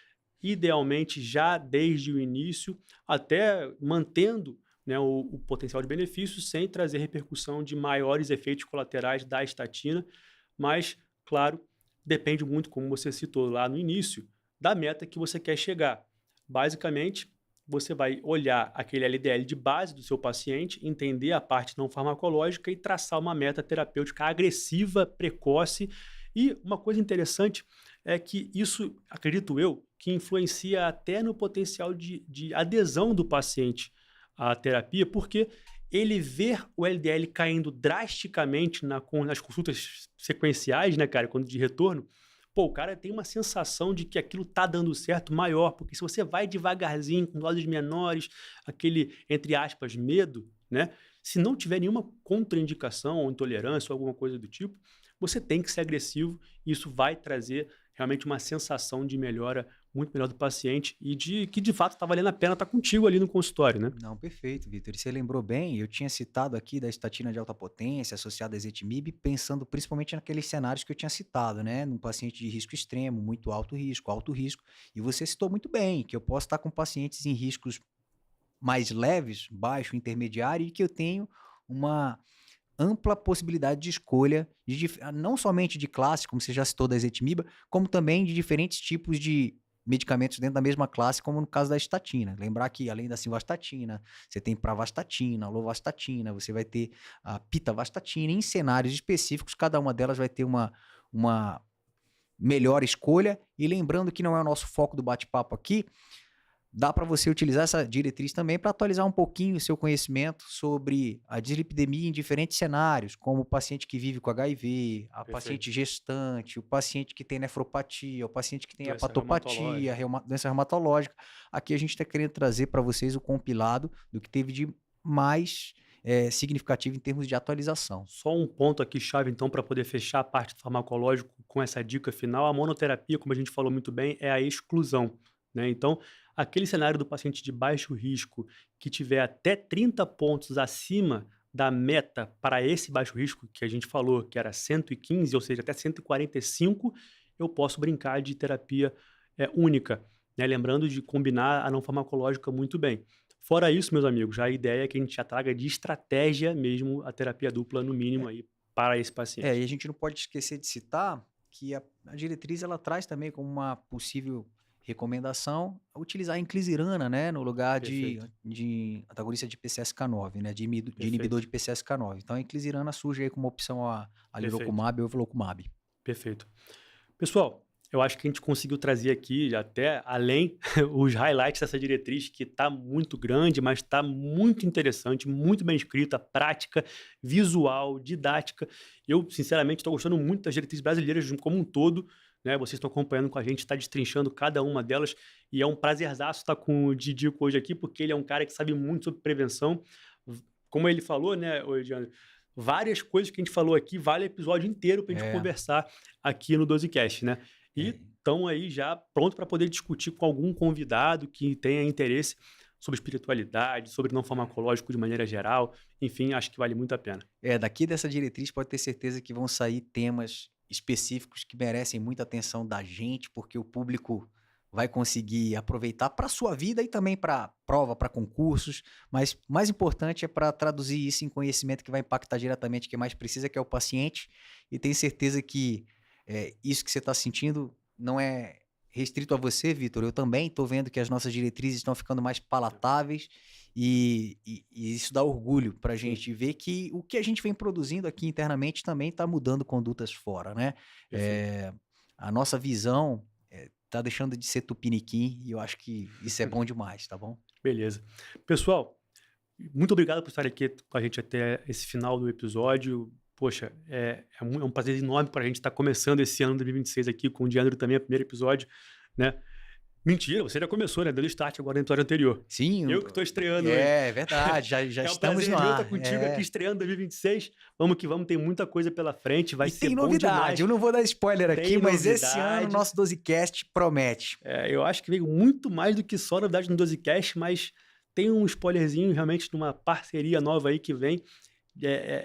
Speaker 1: idealmente já desde o início, até mantendo, né, o potencial de benefício sem trazer repercussão de maiores efeitos colaterais da estatina, mas, claro, depende muito, como você citou lá no início, da meta que você quer chegar. Basicamente, você vai olhar aquele LDL de base do seu paciente, entender a parte não farmacológica e traçar uma meta terapêutica agressiva, precoce. E uma coisa interessante é que isso, acredito eu, que influencia até no potencial de adesão do paciente à terapia, porque ele ver o LDL caindo drasticamente nas consultas sequenciais, né, cara, quando de retorno, o cara tem uma sensação de que aquilo tá dando certo maior, porque se você vai devagarzinho, com doses menores, aquele, entre aspas, medo, né? Se não tiver nenhuma contraindicação ou intolerância ou alguma coisa do tipo, você tem que ser agressivo e isso vai trazer realmente uma sensação de melhora muito melhor do paciente e de que de fato está valendo a pena estar contigo ali no consultório, né?
Speaker 2: Não, perfeito, Vitor. E você lembrou bem, eu tinha citado aqui da estatina de alta potência associada a ezetimibe, pensando principalmente naqueles cenários que eu tinha citado, né? Num paciente de risco extremo, muito alto risco, e você citou muito bem que eu posso estar com pacientes em riscos mais leves, baixo, intermediário, e que eu tenho uma ampla possibilidade de escolha, não somente de classe, como você já citou da ezetimiba, como também de diferentes tipos de medicamentos dentro da mesma classe, como no caso da estatina. Lembrar que, além da simvastatina, você tem pravastatina, lovastatina, você vai ter a pitavastatina, em cenários específicos, cada uma delas vai ter uma melhor escolha. E lembrando que não é o nosso foco do bate-papo aqui, dá para você utilizar essa diretriz também para atualizar um pouquinho o seu conhecimento sobre a dislipidemia em diferentes cenários, como o paciente que vive com HIV, a paciente gestante, o paciente que tem nefropatia, o paciente que tem hepatopatia, doença reumatológica. Aqui a gente está querendo trazer para vocês o compilado do que teve de mais significativo em termos de atualização.
Speaker 1: Só um ponto aqui chave, então, para poder fechar a parte do farmacológico com essa dica final. A monoterapia, como a gente falou muito bem, é a exclusão, né? Então, aquele cenário do paciente de baixo risco que tiver até 30 pontos acima da meta para esse baixo risco que a gente falou, que era 115, ou seja, até 145, eu posso brincar de terapia única, né? Lembrando de combinar a não farmacológica muito bem. Fora isso, meus amigos, a ideia é que a gente já traga de estratégia mesmo a terapia dupla, no mínimo, aí, para esse paciente.
Speaker 2: E a gente não pode esquecer de citar que a diretriz ela traz também como uma possível recomendação utilizar a inclisiran, né, no lugar de antagonista de PCSK9, né, de inibidor de PCSK9. Então a inclisiran surge aí como opção a lilokumab ou evolocumab.
Speaker 1: Perfeito. Pessoal, eu acho que a gente conseguiu trazer aqui até além os highlights dessa diretriz, que está muito grande, mas está muito interessante, muito bem escrita, prática, visual, didática. Eu, sinceramente, estou gostando muito das diretrizes brasileiras como um todo, né? Vocês estão acompanhando com a gente, está destrinchando cada uma delas, e é um prazerzaço estar com o Didico hoje aqui, porque ele é um cara que sabe muito sobre prevenção. Como ele falou, né, Ediano, várias coisas que a gente falou aqui, vale episódio inteiro para a gente conversar aqui no Dosecast, né? E estão aí já pronto para poder discutir com algum convidado que tenha interesse sobre espiritualidade, sobre não farmacológico de maneira geral. Enfim, acho que vale muito a pena.
Speaker 2: Daqui dessa diretriz pode ter certeza que vão sair temas específicos que merecem muita atenção da gente, porque o público vai conseguir aproveitar para a sua vida e também para prova, para concursos, mas mais importante é para traduzir isso em conhecimento que vai impactar diretamente quem mais precisa, que é o paciente, e tenho certeza que isso que você está sentindo não é restrito a você, Vitor. Eu também estou vendo que as nossas diretrizes estão ficando mais palatáveis e isso dá orgulho para a gente ver que o que a gente vem produzindo aqui internamente também está mudando condutas fora, né? A nossa visão está deixando de ser tupiniquim e eu acho que isso é bom demais, tá bom?
Speaker 1: Beleza. Pessoal, muito obrigado por estar aqui com a gente até esse final do episódio. Poxa, é um prazer enorme para a gente estar começando esse ano de 2026 aqui com o Diandro também, o primeiro episódio, né? Mentira, você já começou, né? Dando start agora no episódio anterior.
Speaker 2: Sim.
Speaker 1: Eu que estou estreando.
Speaker 2: É verdade, já estamos no ar.
Speaker 1: É um prazer estar contigo aqui estreando 2026. Vamos que vamos, tem muita coisa pela frente, vai ser bom demais.
Speaker 2: Tem novidade, eu não vou dar spoiler aqui, mas esse ano o nosso Dosecast promete.
Speaker 1: Eu acho que veio muito mais do que só novidade no Dosecast, mas tem um spoilerzinho realmente de uma parceria nova aí que vem.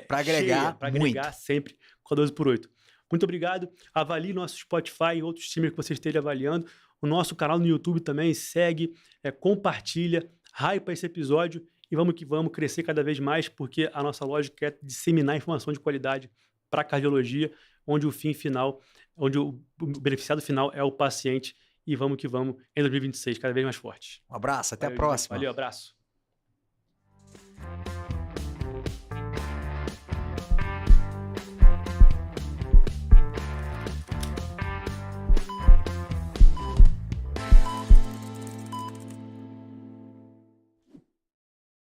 Speaker 2: Para agregar
Speaker 1: para
Speaker 2: muito.
Speaker 1: agregar sempre com a 12x8. Muito obrigado. Avalie nosso Spotify e outros streamers que você esteja avaliando. O nosso canal no YouTube também segue, compartilha, hypa esse episódio e vamos que vamos crescer cada vez mais, porque a nossa lógica é disseminar informação de qualidade para a cardiologia, onde o fim final, onde o beneficiado final é o paciente. E vamos que vamos em 2026, cada vez mais forte.
Speaker 2: Um abraço, até a
Speaker 1: Valeu,
Speaker 2: próxima.
Speaker 1: Valeu, abraço.